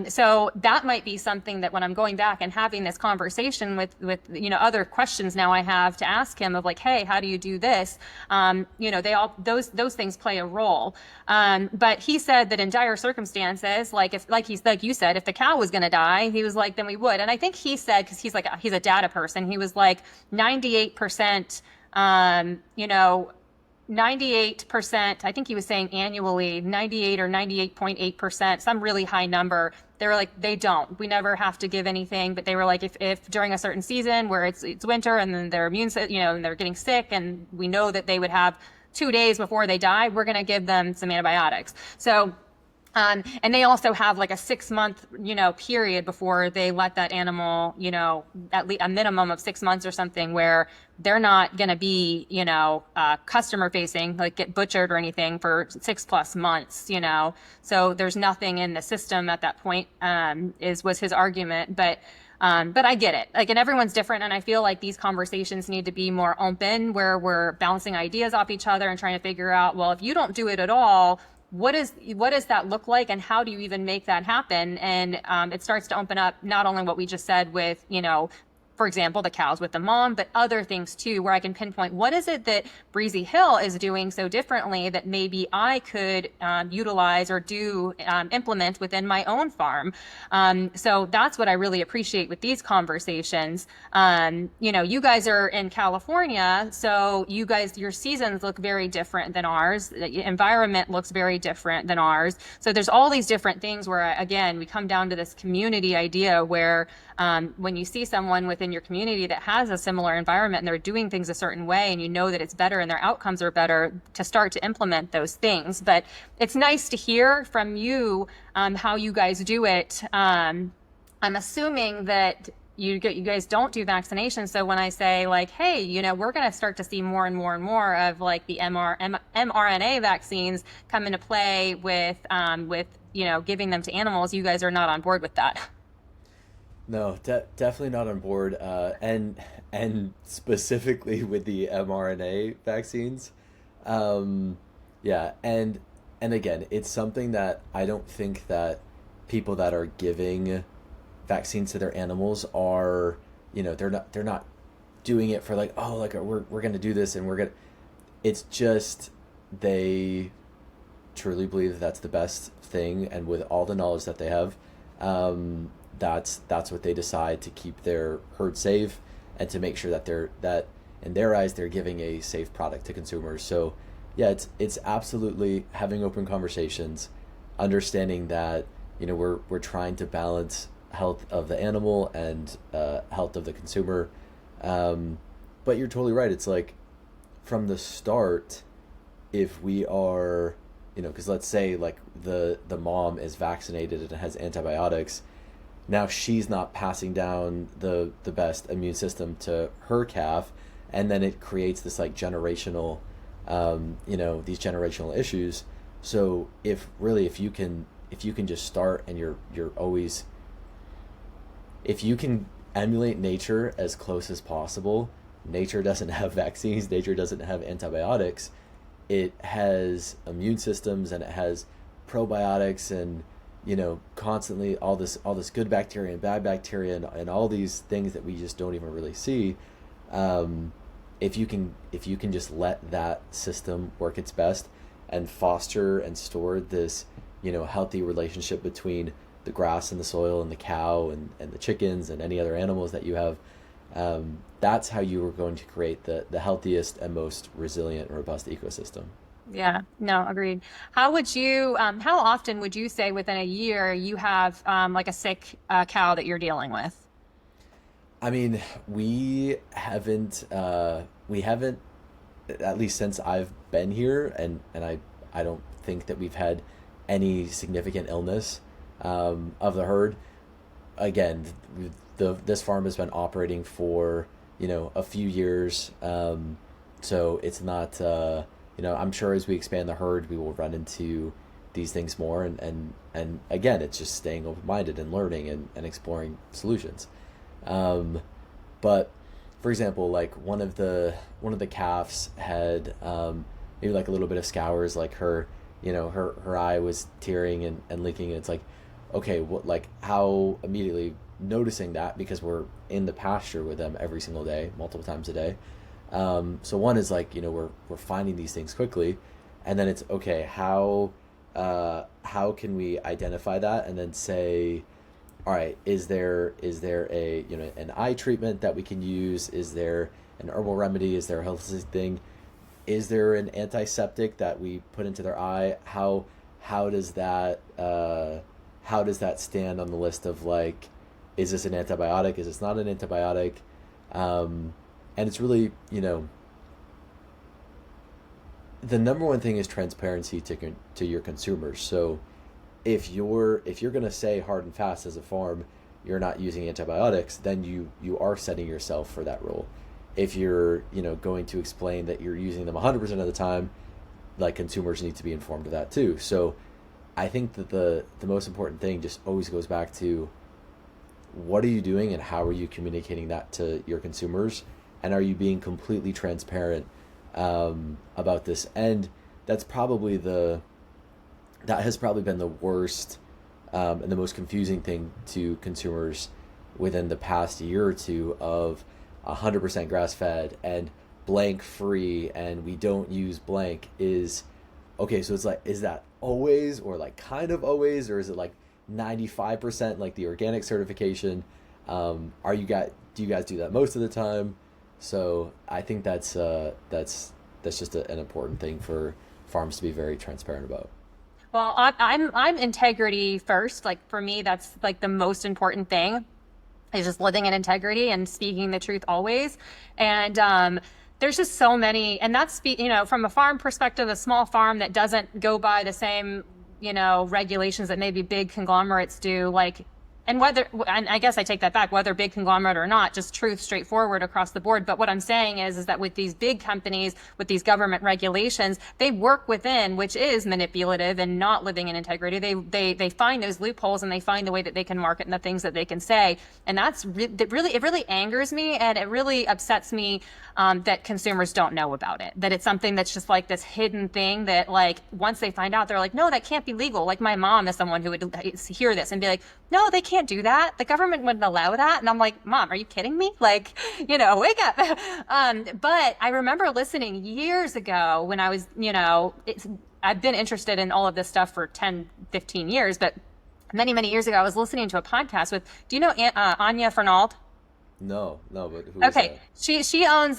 So that might be something that when I'm going back and having this conversation with other questions now I have to ask him of like, hey, how do you do this? They all those things play a role. But he said that in dire circumstances, like you said, if the cow was going to die, he was like, then we would. And I think he said, because he's a data person, he was like 98%. 98%, I think he was saying annually, 98 or 98.8%, some really high number. They were like, we never have to give anything. But they were like, if during a certain season where it's winter and then their and they're getting sick, and we know that they would have 2 days before they die, we're going to give them some antibiotics. So and they also have like a 6-month, period before they let that animal, at least a minimum of 6 months or something, where they're not going to be, customer facing, like get butchered or anything for 6+ months, So there's nothing in the system at that point, was his argument. But I get it. Like, and everyone's different. And I feel like these conversations need to be more open, where we're bouncing ideas off each other and trying to figure out, well, if you don't do it at all, what does that look like, and how do you even make that happen? And it starts to open up not only what we just said with, for example, the cows with the mom, but other things too, where I can pinpoint what is it that Breezy Hill is doing so differently that maybe I could utilize or implement within my own farm. So that's what I really appreciate with these conversations. You guys are in California, so your seasons look very different than ours. The environment looks very different than ours. So there's all these different things where, again, we come down to this community idea where when you see someone within your community that has a similar environment and they're doing things a certain way, and you know that it's better and their outcomes are better, to start to implement those things. But it's nice to hear from you how you guys do it. I'm assuming that you guys don't do vaccinations. So when I say like, hey, we're going to start to see more and more and more of like the mRNA vaccines come into play with giving them to animals, you guys are not on board with that.
No, definitely not on board. And specifically with the mRNA vaccines, yeah, and again, it's something that I don't think that people that are giving vaccines to their animals are, they're not doing it for like, oh, like we're gonna do this and we're gonna. It's just they truly believe that that's the best thing, and with all the knowledge that they have, that's what they decide to keep their herd safe and to make sure that in their eyes they're giving a safe product to consumers. So yeah, it's absolutely having open conversations, understanding that we're trying to balance health of the animal and health of the consumer. But you're totally right. It's like from the start, if we are, because let's say like the mom is vaccinated and has antibiotics, now she's not passing down the best immune system to her calf, and then it creates this like generational, these generational issues. So if you can just start, and you're always, if you can emulate nature as close as possible. Nature doesn't have vaccines, nature doesn't have antibiotics. It has immune systems, and it has probiotics, and constantly all this good bacteria and bad bacteria, and all these things that we just don't even really see. If you can just let that system work its best and foster and store this healthy relationship between the grass and the soil and the cow and the chickens and any other animals that you have, that's how you are going to create the healthiest and most resilient and robust ecosystem.
Yeah, no, agreed. How often would you say within a year you have like a sick cow that you're dealing with?
I mean, we haven't at least since I've been here, and I don't think that we've had any significant illness of the herd. Again, this farm has been operating for a few years, so it's not I'm sure as we expand the herd, we will run into these things more, and again, it's just staying open minded and learning and exploring solutions. But for example, like one of the calves had maybe like a little bit of scours, like her eye was tearing and leaking. And it's like, okay, what, like, how immediately noticing that, because we're in the pasture with them every single day, multiple times a day. So one is like, we're finding these things quickly, and then it's okay, how can we identify that and then say, all right, is there a an eye treatment that we can use? Is there an herbal remedy? Is there a holistic thing? Is there an antiseptic that we put into their eye? How does that stand on the list of, like, is this an antibiotic? Is this not an antibiotic? And it's really, the number one thing is transparency to your consumers. So if you're going to say hard and fast as a farm, you're not using antibiotics, then you are setting yourself for that role. If you're going to explain that you're using them 100% of the time, like, consumers need to be informed of that too. So I think that the most important thing just always goes back to, what are you doing and how are you communicating that to your consumers, and are you being completely transparent about this? And that has probably been the worst and the most confusing thing to consumers within the past year or two, of 100% grass fed and blank free, and we don't use blank, is okay. So it's like, is that always, or like kind of always, or is it like 95% like the organic certification? Do you guys do that most of the time? So I think that's just an important thing for farms to be very transparent about.
Well, I'm integrity first. Like, for me, that's like the most important thing, is just living in integrity and speaking the truth always. And there's just so many, and that's, from a farm perspective, a small farm that doesn't go by the same regulations that maybe big conglomerates do, like. And I guess I take that back, whether big conglomerate or not, just truth, straightforward across the board. But what I'm saying is that with these big companies, with these government regulations, they work within, which is manipulative and not living in integrity. They find those loopholes, and they find the way that they can market and the things that they can say. And it really angers me, and it really upsets me that consumers don't know about it. That it's something that's just like this hidden thing that, like, once they find out, they're like, no, that can't be legal. Like, my mom is someone who would hear this and be like, no, they can't do that. The government wouldn't allow that. And I'm like, Mom, are you kidding me? Like, wake up. But I remember listening years ago when I was, I've been interested in all of this stuff for 10, 15 years, but many, many years ago, I was listening to a podcast with, do you know Anya Fernald?
No, but who is
Okay,
that?
she owns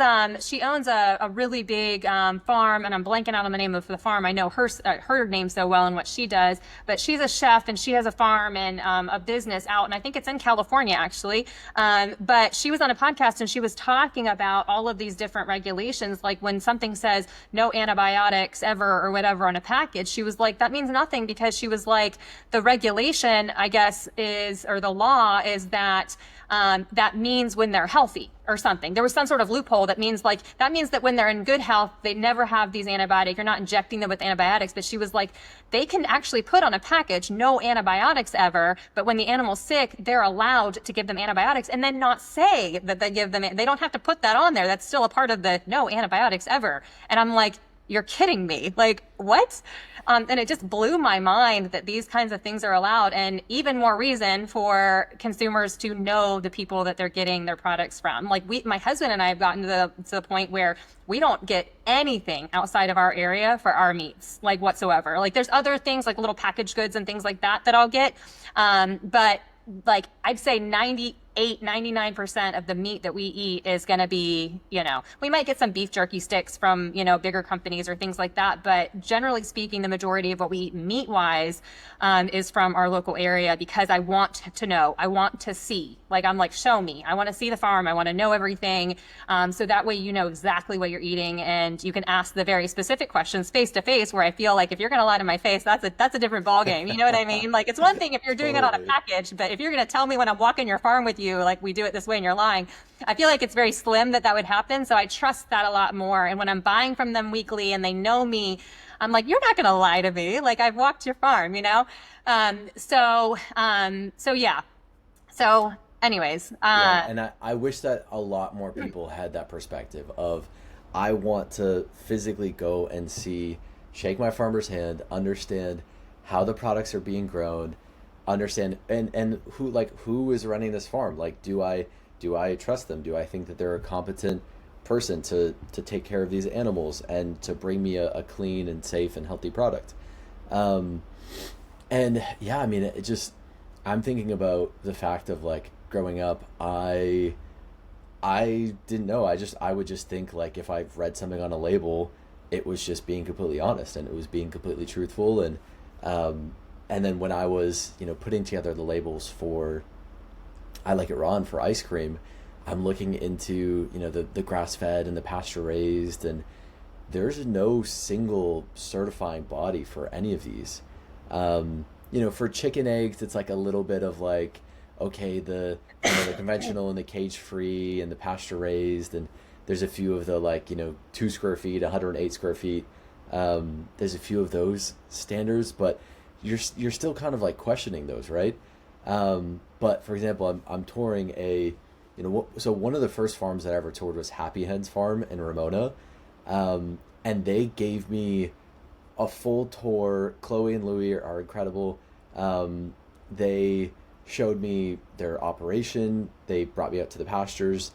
a really big farm, and I'm blanking out on the name of the farm. I know her name so well and what she does, but she's a chef, and she has a farm and a business out, and I think it's in California actually. But she was on a podcast, and she was talking about all of these different regulations, like when something says no antibiotics ever or whatever on a package, she was like, that means nothing, because she was like, the regulation, I guess, or the law is that that means when they're healthy or something. There was some sort of loophole that means that when they're in good health, they never have these antibiotics. You're not injecting them with antibiotics. But she was like, they can actually put on a package, no antibiotics ever. But when the animal's sick, they're allowed to give them antibiotics, and then not say that they give them, they don't have to put that on there. That's still a part of the no antibiotics ever. And I'm like, you're kidding me. Like, what? And it just blew my mind that these kinds of things are allowed, and even more reason for consumers to know the people that they're getting their products from. Like, my husband and I have gotten to the point where we don't get anything outside of our area for our meats, like, whatsoever. Like, there's other things like little packaged goods and things like that I'll get. But like, I'd say 99% of the meat that we eat is going to be, we might get some beef jerky sticks from, bigger companies or things like that. But generally speaking, the majority of what we eat meat wise is from our local area, because I want to know, I want to see, like, I'm like, show me, I want to see the farm. I want to know everything. So that way, you know exactly what you're eating, and you can ask the very specific questions face to face, where I feel like if you're going to lie to my face, that's a different ballgame. You know what I mean? Like, it's one thing if you're doing it on a
Totally.
package, but if you're going to tell me when I'm walking your farm with you, like, we do it this way and you're lying, I feel like it's very slim that would happen. So I trust that a lot more. And when I'm buying from them weekly and they know me, I'm like, you're not going to lie to me. Like, I've walked your farm, you know? So yeah. So anyways,
Yeah, and I wish that a lot more people had that perspective of, I want to physically go and see, shake my farmer's hand, understand how the products are being grown, understand and who is running this farm. Like, do I trust them? Do I think that they're a competent person to take care of these animals and to bring me a clean and safe and healthy product? Um, and yeah, I mean, it just, I'm thinking about the fact of, like, growing up, I didn't know. I would just think, like, if I've read something on a label, it was just being completely honest and it was being completely truthful. Um, and then when I was, putting together the labels for I Like It Raw and for ice cream, I'm looking into, the grass fed and the pasture raised, and there's no single certifying body for any of these. For chicken eggs, it's like a little bit of, like, okay, the conventional and the cage free and the pasture raised, and there's a few of the, like, 2 square feet, 108 square feet. There's a few of those standards, but you're still kind of, like, questioning those, right? But for example, I'm touring so one of the first farms that I ever toured was Happy Hens Farm in Ramona. And they gave me a full tour. Chloe and Louie are incredible. They showed me their operation. They brought me out to the pastures,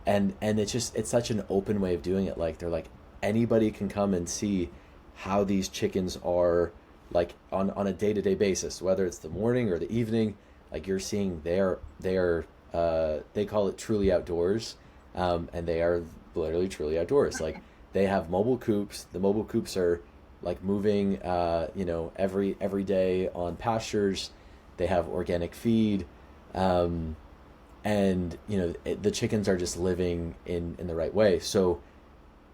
and it's such an open way of doing it. Like, they're like, anybody can come and see how these chickens are, like, on a day-to-day basis, whether it's the morning or the evening. Like, you're seeing they call it truly outdoors, and they are literally truly outdoors. Like, they have mobile coops. The mobile coops are, like, moving, every day on pastures. They have organic feed, and the chickens are just living in the right way. So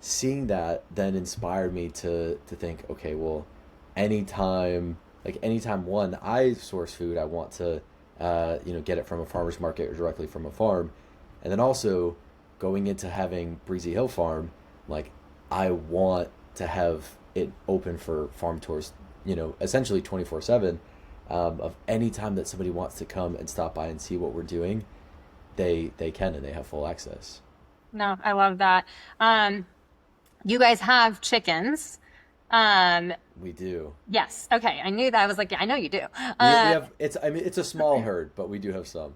seeing that then inspired me to think, okay, well, anytime one, I source food, I want to get it from a farmer's market or directly from a farm. And then also going into having Breezy Hill Farm, like, I want to have it open for farm tours, essentially 24/7. Of any time that somebody wants to come and stop by and see what we're doing, they can, and they have full access.
no, I love that. Um, you guys have chickens. Um,
We do.
yes. Okay. I knew that. I was like, yeah, I know you do.
We have, it's a small herd, but we do have some.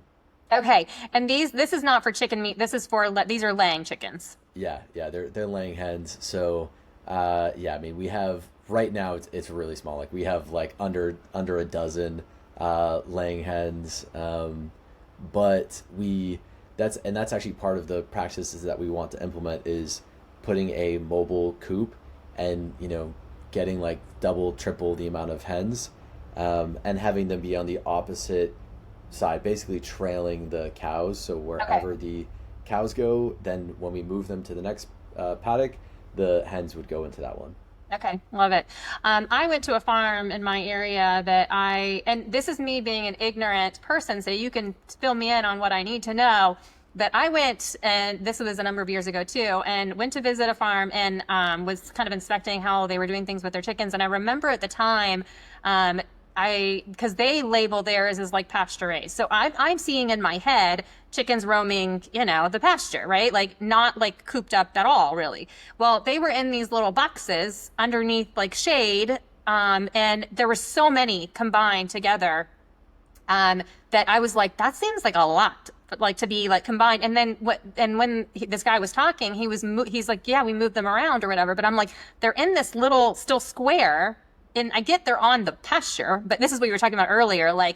Okay. And this is not for chicken meat. This is these are laying chickens.
Yeah, they're laying hens. So, yeah, I mean, we have right now, it's really small. Like, we have, like, under a dozen laying hens. But that's actually part of the practices that we want to implement, is putting a mobile coop and, getting, like, double, triple the amount of hens, and having them be on the opposite side, basically trailing the cows. So
Okay.
wherever the cows go, then when we move them to the next paddock, the hens would go into that one.
Okay, love it. I went to a farm in my area and this is me being an ignorant person, so you can fill me in on what I need to know. But I went, and this was a number of years ago too, and went to visit a farm and was kind of inspecting how they were doing things with their chickens. And I remember at the time, um, because they label theirs as, like, pasture raised. So I'm seeing in my head chickens roaming, the pasture, right? Like, not, like, cooped up at all, really. Well, they were in these little boxes underneath, like, shade. And there were so many combined together, that I was like, that seems like a lot, like, to be, like, combined. And then when this guy was talking, he's like, yeah, we moved them around or whatever. But I'm like, they're in this little still square, and I get they're on the pasture, but this is what you were talking about earlier. Like,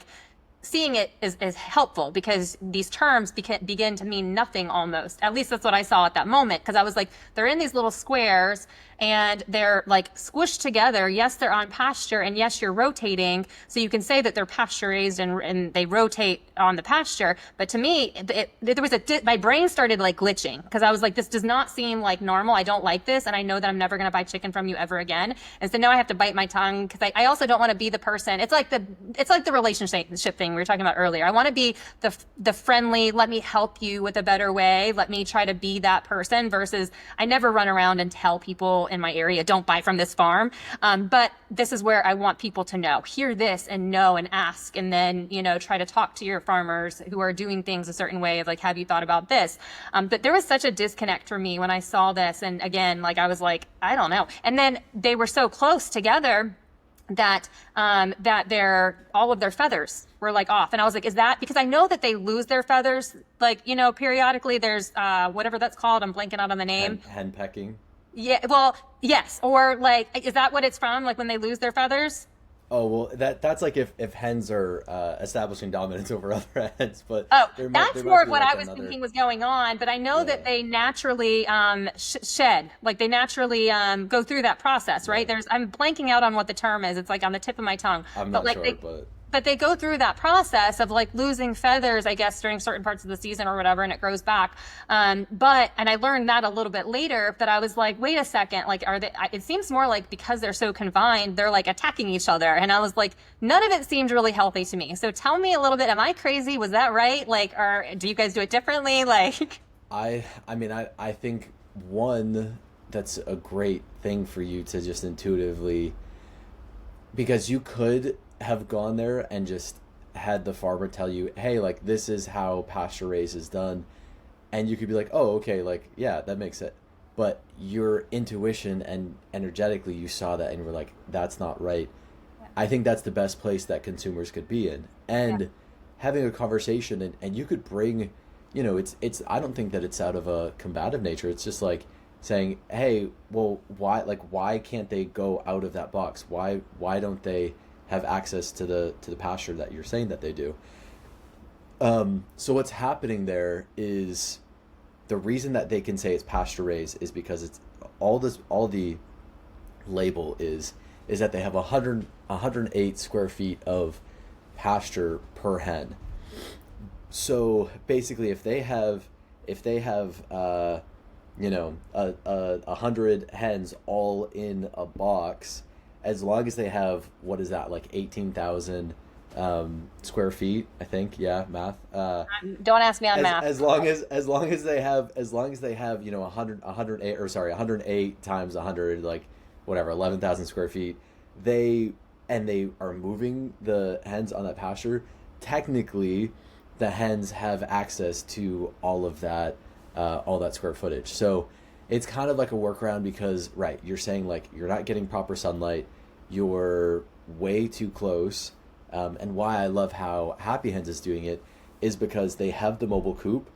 seeing it is helpful because these terms begin to mean nothing almost. At least that's what I saw at that moment. Because I was like, they're in these little squares and they're like squished together. Yes, they're on pasture, and yes, you're rotating. So you can say that they're pasture raised and they rotate on the pasture. But to me, there was my brain started like glitching because I was like, this does not seem like normal. I don't like this. And I know that I'm never going to buy chicken from you ever again. And so now I have to bite my tongue because I also don't want to be the person. It's like the relationship thing we were talking about earlier. I want to be the friendly, let me help you with a better way. Let me try to be that person versus I never run around and tell people in my area, don't buy from this farm. But this is where I want people to know, hear this and know and ask. And then, try to talk to your farmers who are doing things a certain way of like, have you thought about this? But there was such a disconnect for me when I saw this. And again, like, I was like, I don't know. And then they were so close together that their all of their feathers were like off, and I was like, is that because I know that they lose their feathers like periodically? There's whatever that's called. I'm blanking out on the name.
Hen pecking.
Yeah, well, yes, or like, is that what it's from? Like when they lose their feathers?
Oh well, that's like if hens are establishing dominance over other hens, but
Oh,
there
that's
might
more of
be
what
like
I was
another.
thinking was going on. But I know that
Yeah,
they naturally shed, like they naturally go through that process, right?
right.
I'm blanking out on what the term is. It's like on the tip of my tongue.
I'm
But
not
like
sure, but
they go through that process of like losing feathers, I guess, during certain parts of the season or whatever, and it grows back. And I learned that a little bit later, but I was like, wait a second, like, it seems more like because they're so confined, they're like attacking each other. And I was like, none of it seemed really healthy to me. So tell me a little bit, am I crazy? Was that right? Like, or do you guys do it differently? Like,
I think one that's a great thing for you to just intuitively, because you could have gone there and just had the farmer tell you, hey, like this is how pasture raise is done, and you could be like, oh, okay, like yeah, that makes it. But your intuition and energetically, you saw that and were like, that's not right. I think that's the best place that consumers could be in,
yeah,
and having a conversation, and you could bring, it's I don't think that it's out of a combative nature. It's just like saying, hey, well, why can't they go out of that box? Why don't they have access to the pasture that you're saying that they do? So what's happening there is the reason that they can say it's pasture raised is because it's all the label is that they have 108 square feet of pasture per hen. So basically, if they have 100 hens all in a box, as long as they have, what is that, like 18,000 square feet, I think. Yeah, math.
don't ask me on
as
math.
as long as they have 108, or sorry, 108 times 100, like whatever, 11,000 square feet, they and they are moving the hens on that pasture. Technically, the hens have access to all that square footage. So it's kind of like a workaround because, right, you're saying like you're not getting proper sunlight, you're way too close. And why I love how Happy Hens is doing it is because they have the mobile coop,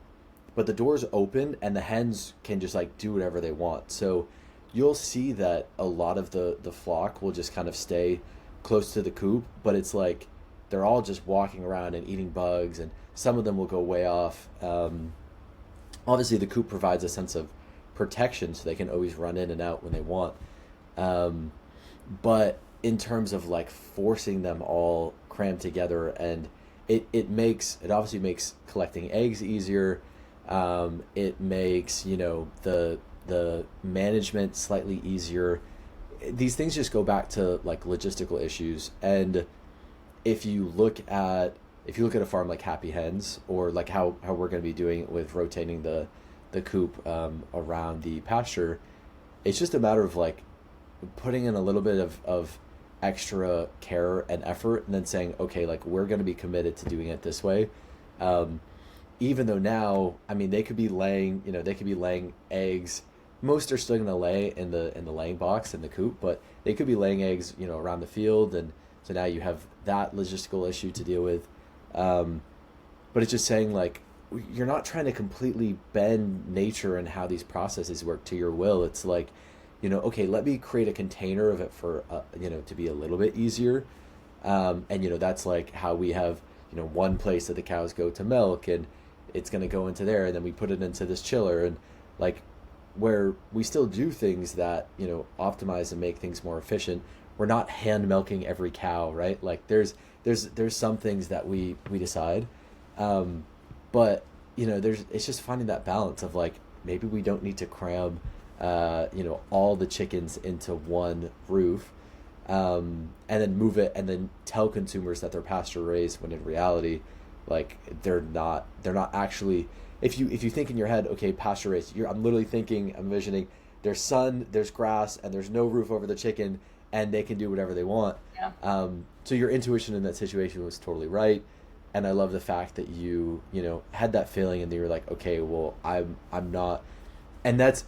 but the door's open and the hens can just like do whatever they want. So you'll see that a lot of the flock will just kind of stay close to the coop, but it's like they're all just walking around and eating bugs, and some of them will go way off. Obviously, the coop provides a sense of protection, so they can always run in and out when they want. Um, but in terms of like forcing them all crammed together, and it obviously makes collecting eggs easier. It makes the management slightly easier. These things just go back to like logistical issues. And if you look at a farm like Happy Hens, or like how we're going to be doing it with rotating the coop around the pasture, it's just a matter of like putting in a little bit of extra care and effort, and then saying, okay, like we're going to be committed to doing it this way. Even though now, I mean, they could be laying eggs. Most are still going to lay in the laying box in the coop, but they could be laying eggs, around the field, and so now you have that logistical issue to deal with. But it's just saying like you're not trying to completely bend nature and how these processes work to your will. It's like, okay, let me create a container of it for to be a little bit easier. And that's like how we have one place that the cows go to milk, and it's going to go into there, and then we put it into this chiller, and like where we still do things that optimize and make things more efficient. We're not hand milking every cow, right? Like there's some things that we decide, but there's it's just finding that balance of like maybe we don't need to cram all the chickens into one roof, and then move it and then tell consumers that they're pasture raised when in reality, like they're not actually. If you think in your head, okay, pasture raised, I'm literally thinking, I'm envisioning there's sun, there's grass, and there's no roof over the chicken, and they can do whatever they want.
Yeah.
So your intuition in that situation was totally right, and I love the fact that you had that feeling, and you were like, okay, well, I'm not, and that's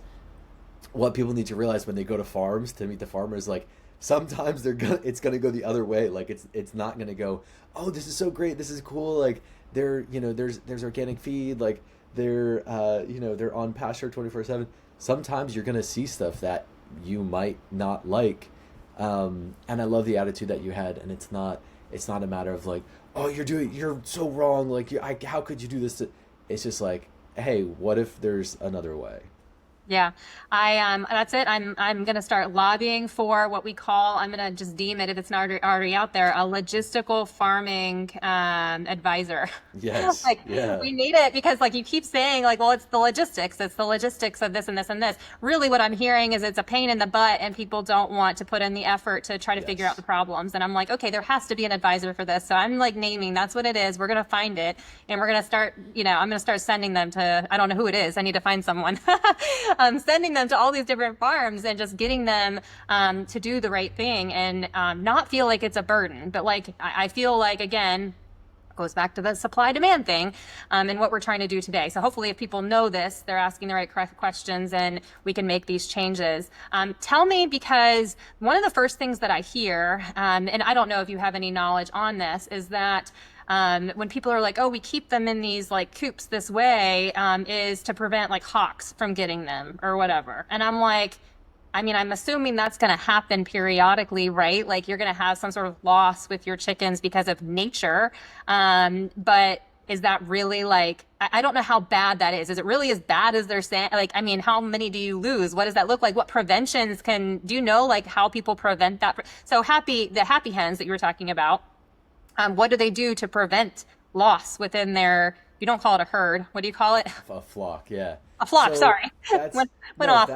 what people need to realize when they go to farms to meet the farmers. Like sometimes it's gonna go the other way. Like it's not gonna go, oh, this is so great, this is cool. Like there's organic feed. Like they're on pasture 24/7. Sometimes you're gonna see stuff that you might not like, and I love the attitude that you had. And it's not a matter of like, oh, you're so wrong. Like how could you do this? It's just like, hey, what if there's another way?
Yeah, that's it. I'm gonna start lobbying for what we call, I'm gonna just deem it, if it's not already out there, a logistical farming advisor.
Yes.
Like
Yeah.
we need it because like you keep saying like, well, it's the logistics of this and this and this. Really what I'm hearing is it's a pain in the butt and people don't want to put in the effort to try to figure out
Yes.
the problems. And I'm like, okay, there has to be an advisor for this. So I'm like naming that's what it is. We're gonna find it and we're gonna start, I'm gonna start sending them to, I don't know who it is. I need to find someone. Sending them to all these different farms and just getting them to do the right thing and not feel like it's a burden. But like I feel like, again, goes back to the supply demand thing and what we're trying to do today. So hopefully if people know this, they're asking the right questions and we can make these changes. Tell me, because one of the first things that I hear, and I don't know if you have any knowledge on this, is that when people are like, oh, we keep them in these like coops this way, is to prevent like hawks from getting them or whatever. And I'm like, I mean, I'm assuming that's going to happen periodically, right? Like you're going to have some sort of loss with your chickens because of nature. But is that really like, I don't know how bad that is. Is it really as bad as they're saying? Like, I mean, how many do you lose? What does that look like? What preventions do you know, like how people prevent that? So the happy hens that you were talking about, what do they do to prevent loss within their, you don't call it a herd. What do you call it?
A flock, yeah.
A flock,
So
sorry.
that's
Went
no,
off.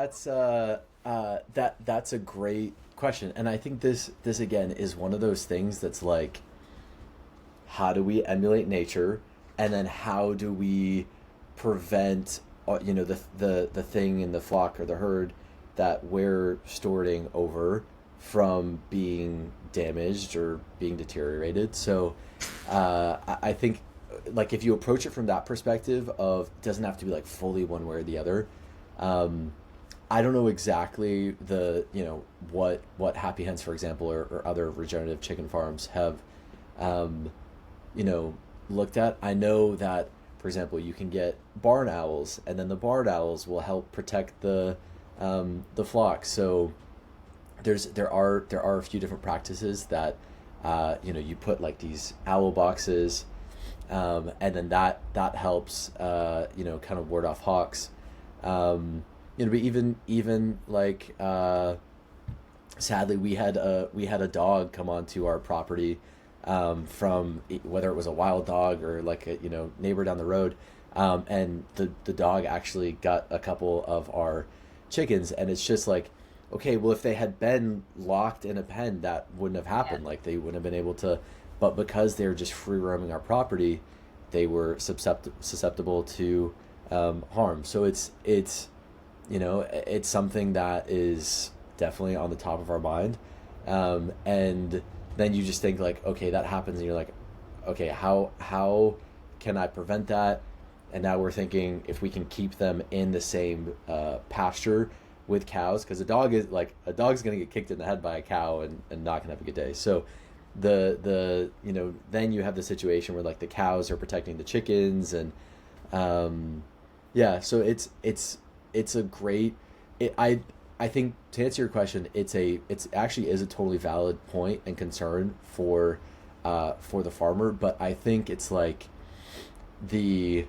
that's a great question, and I think this again is one of those things that's like, how do we emulate nature, and then how do we prevent the thing in the flock or the herd that we're stewarding over from being damaged or being deteriorated. So I think like if you approach it from that perspective of it doesn't have to be like fully one way or the other. I don't know exactly what Happy Hens, for example, or other regenerative chicken farms have um, looked at. I know that, for example, you can get barn owls, and then the barn owls will help protect the flock. So there are a few different practices that you put like these owl boxes, and then that helps kind of ward off hawks. But even like sadly we had a dog come onto our property, from whether it was a wild dog or like a neighbor down the road, and the dog actually got a couple of our chickens. And it's just like, okay, well, if they had been locked in a pen, that wouldn't have
Yeah.
happened. Like they wouldn't have been able to, but because they were just free roaming our property, they were susceptible to harm. So it's something that is definitely on the top of our mind. And then you just think like, okay, that happens, and you're like, okay, how can I prevent that? And now we're thinking if we can keep them in the same pasture with cows, because a dog's gonna get kicked in the head by a cow and not gonna have a good day. So then you have the situation where like the cows are protecting the chickens, and yeah, so it's a great I think to answer your question, it's actually is a totally valid point and concern for for the farmer. But I think it's like the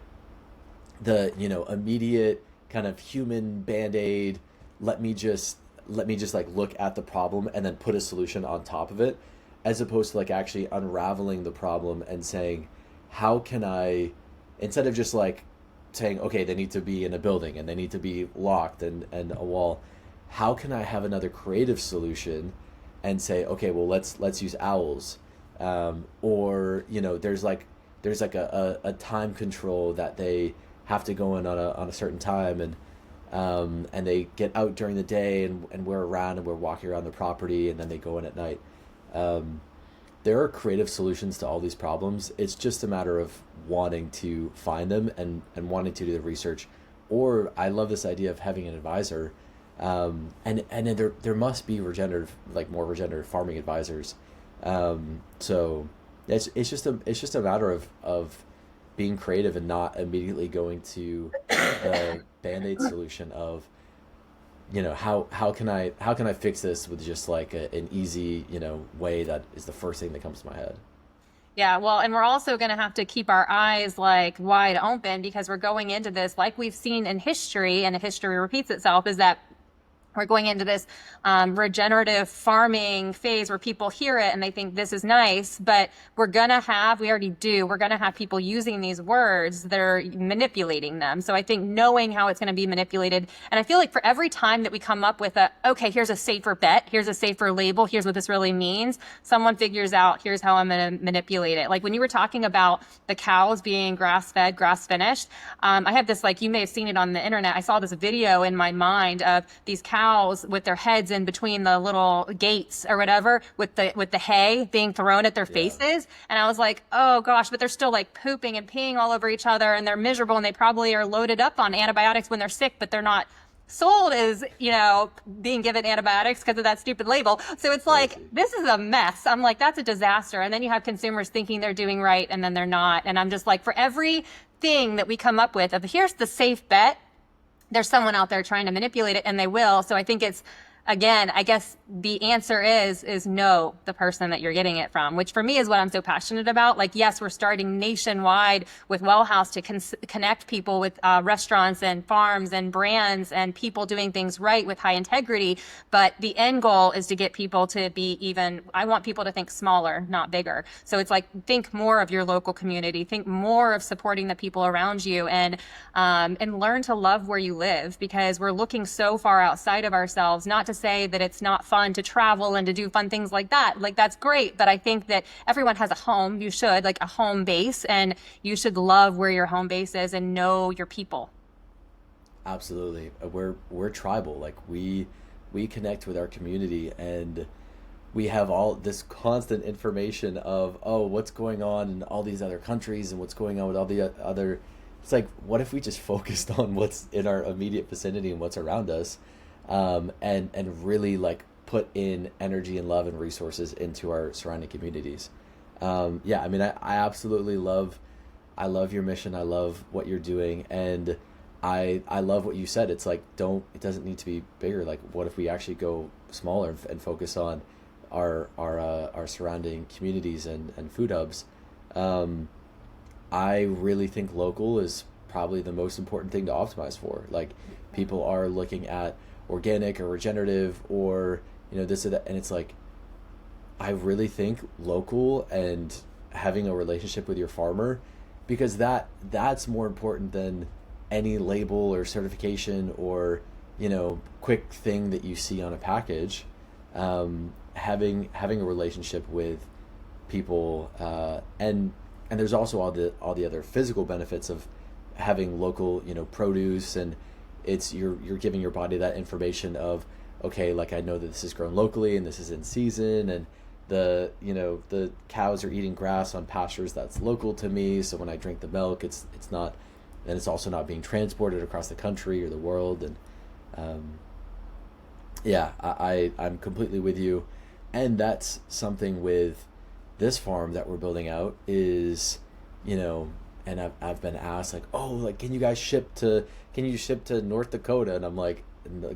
immediate kind of human band-aid, let me just like look at the problem and then put a solution on top of it, as opposed to like actually unraveling the problem and saying, how can I, instead of just like saying, okay, they need to be in a building and they need to be locked and a wall, how can I have another creative solution and say, okay, well, let's use owls, or there's like a time control that they have to go in on a certain time, and they get out during the day, and we're around and we're walking around the property, and then they go in at night. Um, there are creative solutions to all these problems. It's just a matter of wanting to find them and wanting to do the research. Or I love this idea of having an advisor, and then there must be more regenerative farming advisors. So it's just a matter of being creative and not immediately going to the band-aid solution of, how can I fix this with just like an easy way that is the first thing that comes to my head.
Yeah, well, and we're also going to have to keep our eyes like wide open because we're going into this, like we've seen in history, and if history repeats itself, is that we're going into this regenerative farming phase where people hear it and they think this is nice, but we already do, we're going to have people using these words that are manipulating them. So I think knowing how it's going to be manipulated, and I feel like for every time that we come up with okay, here's a safer bet, here's a safer label, here's what this really means, someone figures out, here's how I'm going to manipulate it. Like when you were talking about the cows being grass-fed, grass-finished, I have this, like, you may have seen it on the internet, I saw this video in my mind of these cows with their heads in between the little gates or whatever, with the hay being thrown at their
Yeah.
faces, and I was like, oh gosh, but they're still like pooping and peeing all over each other, and they're miserable, and they probably are loaded up on antibiotics when they're sick, but they're not sold as being given antibiotics because of that stupid label. So it's like,
Crazy.
this is a mess. I'm like, that's a disaster. And then you have consumers thinking they're doing right and then they're not. And I'm just like, for every thing that we come up with of here's the safe bet, there's someone out there trying to manipulate it, and they will. So I think it's, again, I guess the answer is know the person that you're getting it from, which for me is what I'm so passionate about. Like, yes, we're starting nationwide with WellHaus to connect people with restaurants and farms and brands and people doing things right with high integrity. But the end goal is to get people to be I want people to think smaller, not bigger. So it's like, think more of your local community, think more of supporting the people around you, and learn to love where you live, because we're looking so far outside of ourselves. Not to say that it's not fun to travel and to do fun things like that. Like, that's great. But I think that everyone has a home. You should, like, a home base, and you should love where your home base is and know your people.
Absolutely. We're tribal. Like we connect with our community, and we have all this constant information of, oh, what's going on in all these other countries and what's going on with all the other. It's like, what if we just focused on what's in our immediate vicinity and what's around us, and really like put in energy and love and resources into our surrounding communities. Yeah, I mean, I absolutely I love your mission. I love what you're doing, and I love what you said. It's like, it doesn't need to be bigger. Like, what if we actually go smaller and focus on our surrounding communities and food hubs? I really think local is probably the most important thing to optimize for. Like, people are looking at organic or regenerative or this or that, and it's like, I really think local and having a relationship with your farmer, because that's more important than any label or certification or quick thing that you see on a package. Having a relationship with people, and there's also all the other physical benefits of having local produce, and you're giving your body that information of, okay, like, I know that this is grown locally and this is in season, and the cows are eating grass on pastures that's local to me, so when I drink the milk, it's not, and it's also not being transported across the country or the world. And yeah, I'm completely with you. And that's something with this farm that we're building out is, and I've been asked, like, oh, like, can you ship to North Dakota? And I'm like,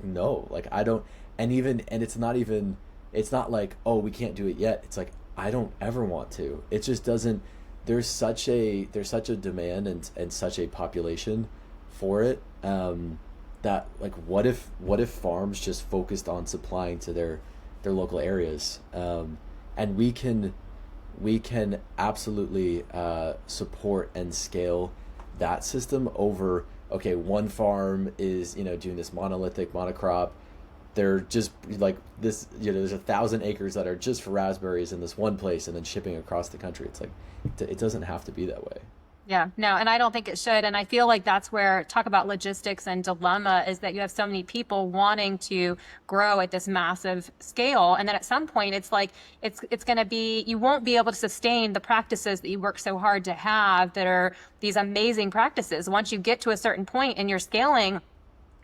no, like, I don't. And it's not like, oh, we can't do it yet. It's like, I don't ever want to. It just doesn't. There's such a demand and such a population for it, that like what if farms just focused on supplying to their local areas, and we can absolutely support and scale that system over, okay, one farm is, doing this monolithic monocrop. They're just like this, there's 1,000 acres that are just for raspberries in this one place and then shipping across the country. It's like, it doesn't have to be that way.
Yeah, no, and I don't think it should. And I feel like that's where talk about logistics and dilemma is that you have so many people wanting to grow at this massive scale. And then at some point it's like it's going to be you won't be able to sustain the practices that you work so hard to have that are these amazing practices. Once you get to a certain point and you're scaling,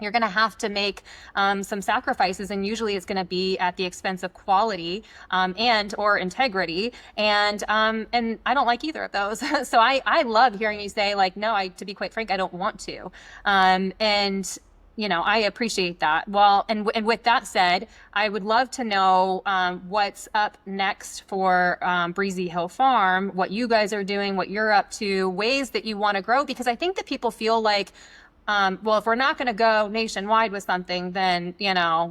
you're going to have to make some sacrifices, and usually it's going to be at the expense of quality and or integrity. And I don't like either of those. So I love hearing you say like, no, to be quite frank, I don't want to. And I appreciate that. Well, and with that said, I would love to know what's up next for Breezy Hill Farm, what you guys are doing, what you're up to, ways that you want to grow, because I think that people feel like, well, if we're not going to go nationwide with something, then,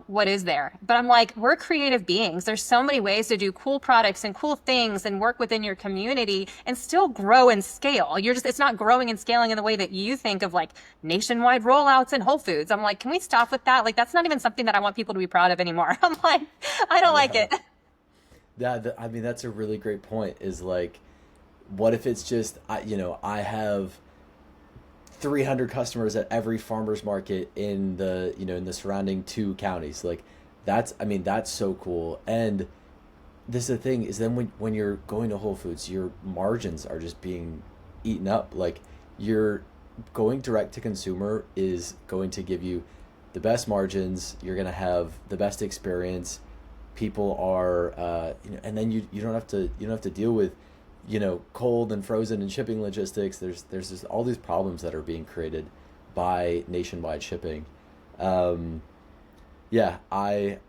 what is there? But I'm like, we're creative beings. There's so many ways to do cool products and cool things and work within your community and still grow and scale. It's not growing and scaling in the way that you think of like nationwide rollouts and Whole Foods. I'm like, can we stop with that? Like, that's not even something that I want people to be proud of anymore. I'm like, I don't like
Yeah.
it.
I mean, that's a really great point, is like, what if it's just, I have 300 customers at every farmer's market in the surrounding 2 counties. Like, that's so cool. And this is the thing, is then when you're going to Whole Foods, your margins are just being eaten up. Like, you're going direct to consumer is going to give you the best margins. You're going to have the best experience. People are, and then you don't have to deal with, cold and frozen and shipping logistics. There's just all these problems that are being created by nationwide shipping. Um, yeah, I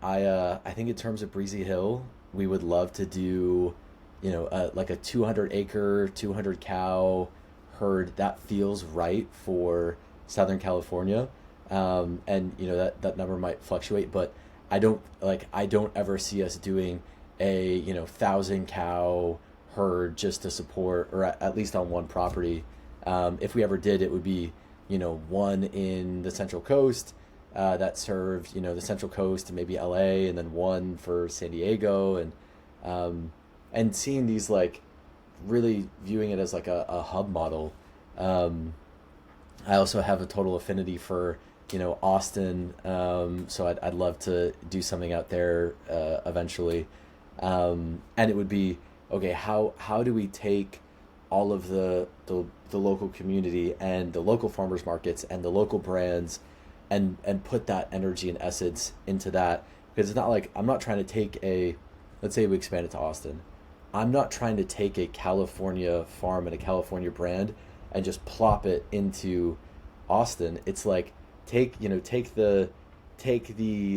think in terms of Breezy Hill, we would love to do, like a 200 acre, 200 cow herd that feels right for Southern California. And that number might fluctuate, but I don't ever see us doing a 1,000 cow herd just to support, or at least on one property. If we ever did, it would be, one in the Central Coast, that served, the Central Coast and maybe LA, and then one for San Diego, and seeing these, like, really viewing it as like a hub model. I also have a total affinity for, Austin, so I'd love to do something out there eventually. And it would be, okay, how do we take all of the local community and the local farmers markets and the local brands, and put that energy and essence into that? Because it's not like, I'm not trying to take let's say we expand it to Austin. I'm not trying to take a California farm and a California brand and just plop it into Austin. It's like, take the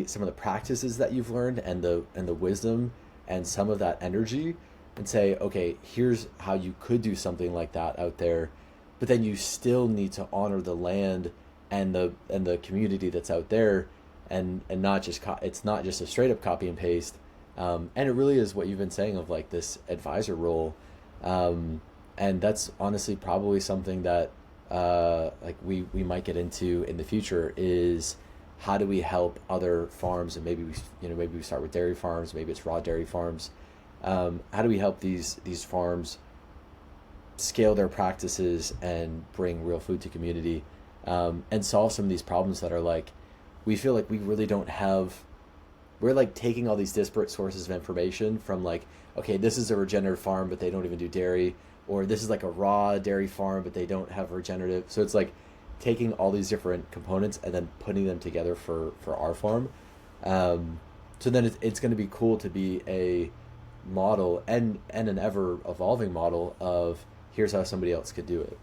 some of the practices that you've learned and the wisdom and some of that energy, and say, okay, here's how you could do something like that out there, but then you still need to honor the land and the community that's out there, and not just it's not just a straight up copy and paste. And it really is what you've been saying, of like this advisor role. And that's honestly probably something that like we might get into in the future, is how do we help other farms, and maybe we start with dairy farms, maybe it's raw dairy farms. How do we help these farms scale their practices and bring real food to community, and solve some of these problems that are like, we feel like we really don't have. We're like taking all these disparate sources of information from, like, okay, this is a regenerative farm, but they don't even do dairy, or this is like a raw dairy farm, but they don't have regenerative. So it's like taking all these different components and then putting them together for our farm. So then it's going to be cool to be a model, and an ever evolving model of, here's how somebody else could do it.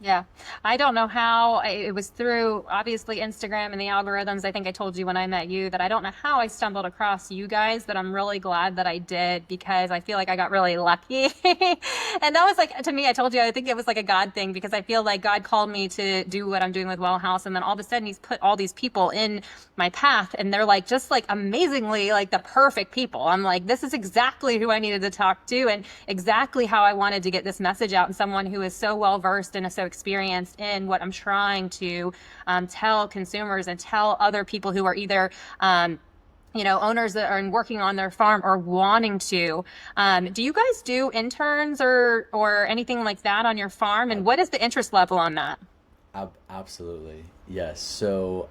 Yeah. I don't know how it was through obviously Instagram and the algorithms. I think I told you when I met you that I don't know how I stumbled across you guys, but I'm really glad that I did because I feel like I got really lucky. And that was like, to me, I told you, I think it was like a God thing because I feel like God called me to do what I'm doing with WellHaus. And then all of a sudden he's put all these people in my path and they're like, just like amazingly like the perfect people. I'm like, this is exactly who I needed to talk to and exactly how I wanted to get this message out. And someone who is so well versed and so experienced in what I'm trying to tell consumers and tell other people who are either owners that are working on their farm or wanting to. Do you guys do interns or anything like that on your farm? And what is the interest level on that?
Absolutely. Yes. So,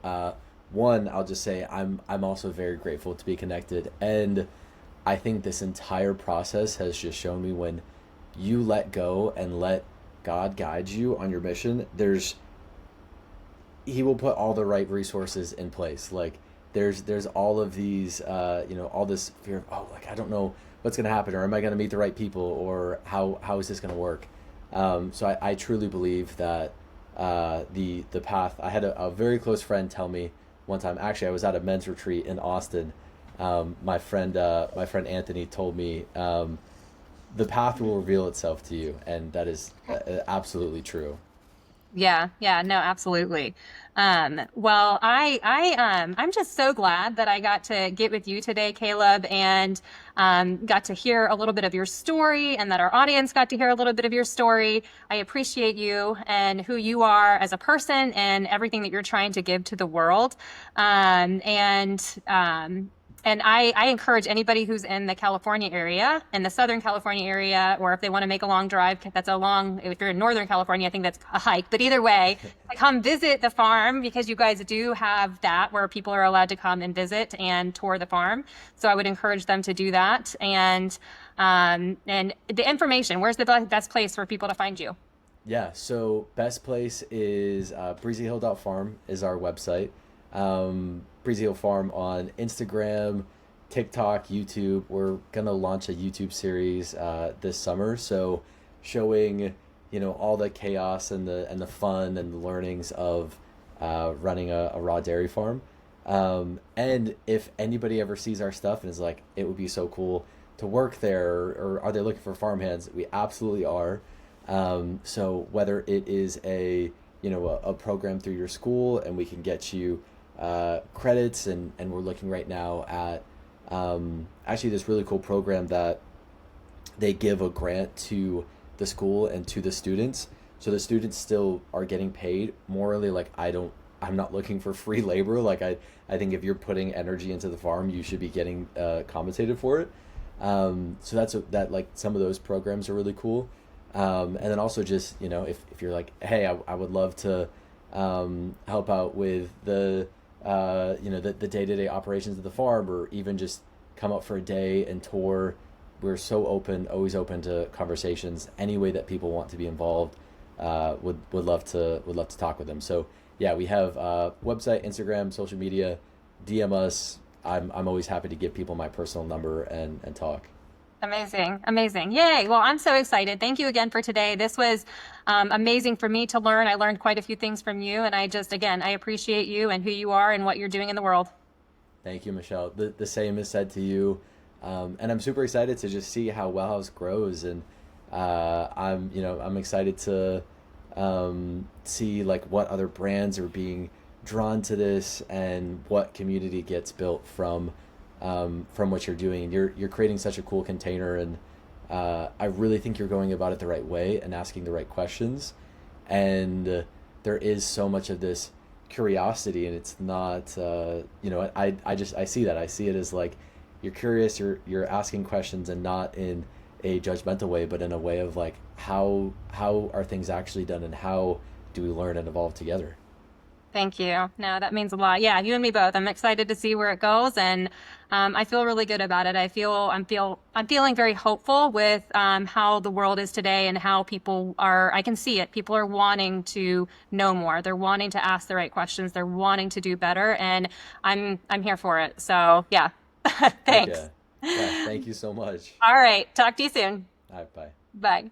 one, I'll just say I'm also very grateful to be connected, and I think this entire process has just shown me when you let go and let God guide you on your mission, he will put all the right resources in place. Like there's all of these all this fear of, oh, like I don't know what's gonna happen, or am I gonna meet the right people, or how is this gonna work? So I truly believe that the path. I had a very close friend tell me one time. Actually, I was at a men's retreat in Austin. My friend Anthony told me, the path will reveal itself to you, and that is absolutely true.
Yeah, yeah, no, absolutely. Well, I'm just so glad that I got to get with you today, Caleb, and got to hear a little bit of your story, and that our audience got to hear a little bit of your story. I appreciate you and who you are as a person, and everything that you're trying to give to the world. And I encourage anybody who's in the California area, in the Southern California area, or if they want to make a long drive, that's a long, if you're in Northern California, I think that's a hike. But either way, come visit the farm because you guys do have that where people are allowed to come and visit and tour the farm. So I would encourage them to do that. And the information, where's the best place for people to find you?
Yeah, so best place is breezyhill.farm is our website. Breezy Hill Farm on Instagram, TikTok, YouTube. We're gonna launch a YouTube series this summer, so showing all the chaos and the fun and the learnings of running a raw dairy farm. And if anybody ever sees our stuff and is like, it would be so cool to work there, or are they looking for farm hands? We absolutely are. So whether it is a program through your school, and we can get you credits, and we're looking right now at actually this really cool program that they give a grant to the school and to the students, so the students still are getting paid morally. Like I'm not looking for free labor. Like I think if you're putting energy into the farm, you should be getting compensated for it. So that like some of those programs are really cool. And then also just if you're like, hey, I would love to help out with the day-to-day operations of the farm, or even just come up for a day and tour. We're so open, always open to conversations. Any way that people want to be involved, would love to talk with them. So yeah, we have website, Instagram, social media. DM us. I'm always happy to give people my personal number and talk.
Amazing. Amazing. Yay. Well, I'm so excited. Thank you again for today. This was amazing for me to learn. I learned quite a few things from you. And again, I appreciate you and who you are and what you're doing in the world.
Thank you, Michelle. The same is said to you. And I'm super excited to just see how WellHaus grows. And I'm excited to see like what other brands are being drawn to this, and what community gets built from what you're doing. You're creating such a cool container, and I really think you're going about it the right way and asking the right questions. And there is so much of this curiosity, and it's not I see that. I see it as like you're curious, you're asking questions, and not in a judgmental way, but in a way of like how are things actually done, and how do we learn and evolve together.
Thank you. No, that means a lot. Yeah, you and me both. I'm excited to see where it goes, and I feel really good about it. I'm feeling very hopeful with how the world is today and how people are. I can see it. People are wanting to know more. They're wanting to ask the right questions. They're wanting to do better, and I'm here for it. So yeah,
Heck
thanks.
yeah. Yeah, thank you so much.
All right, talk to you soon.
All right, bye.
Bye.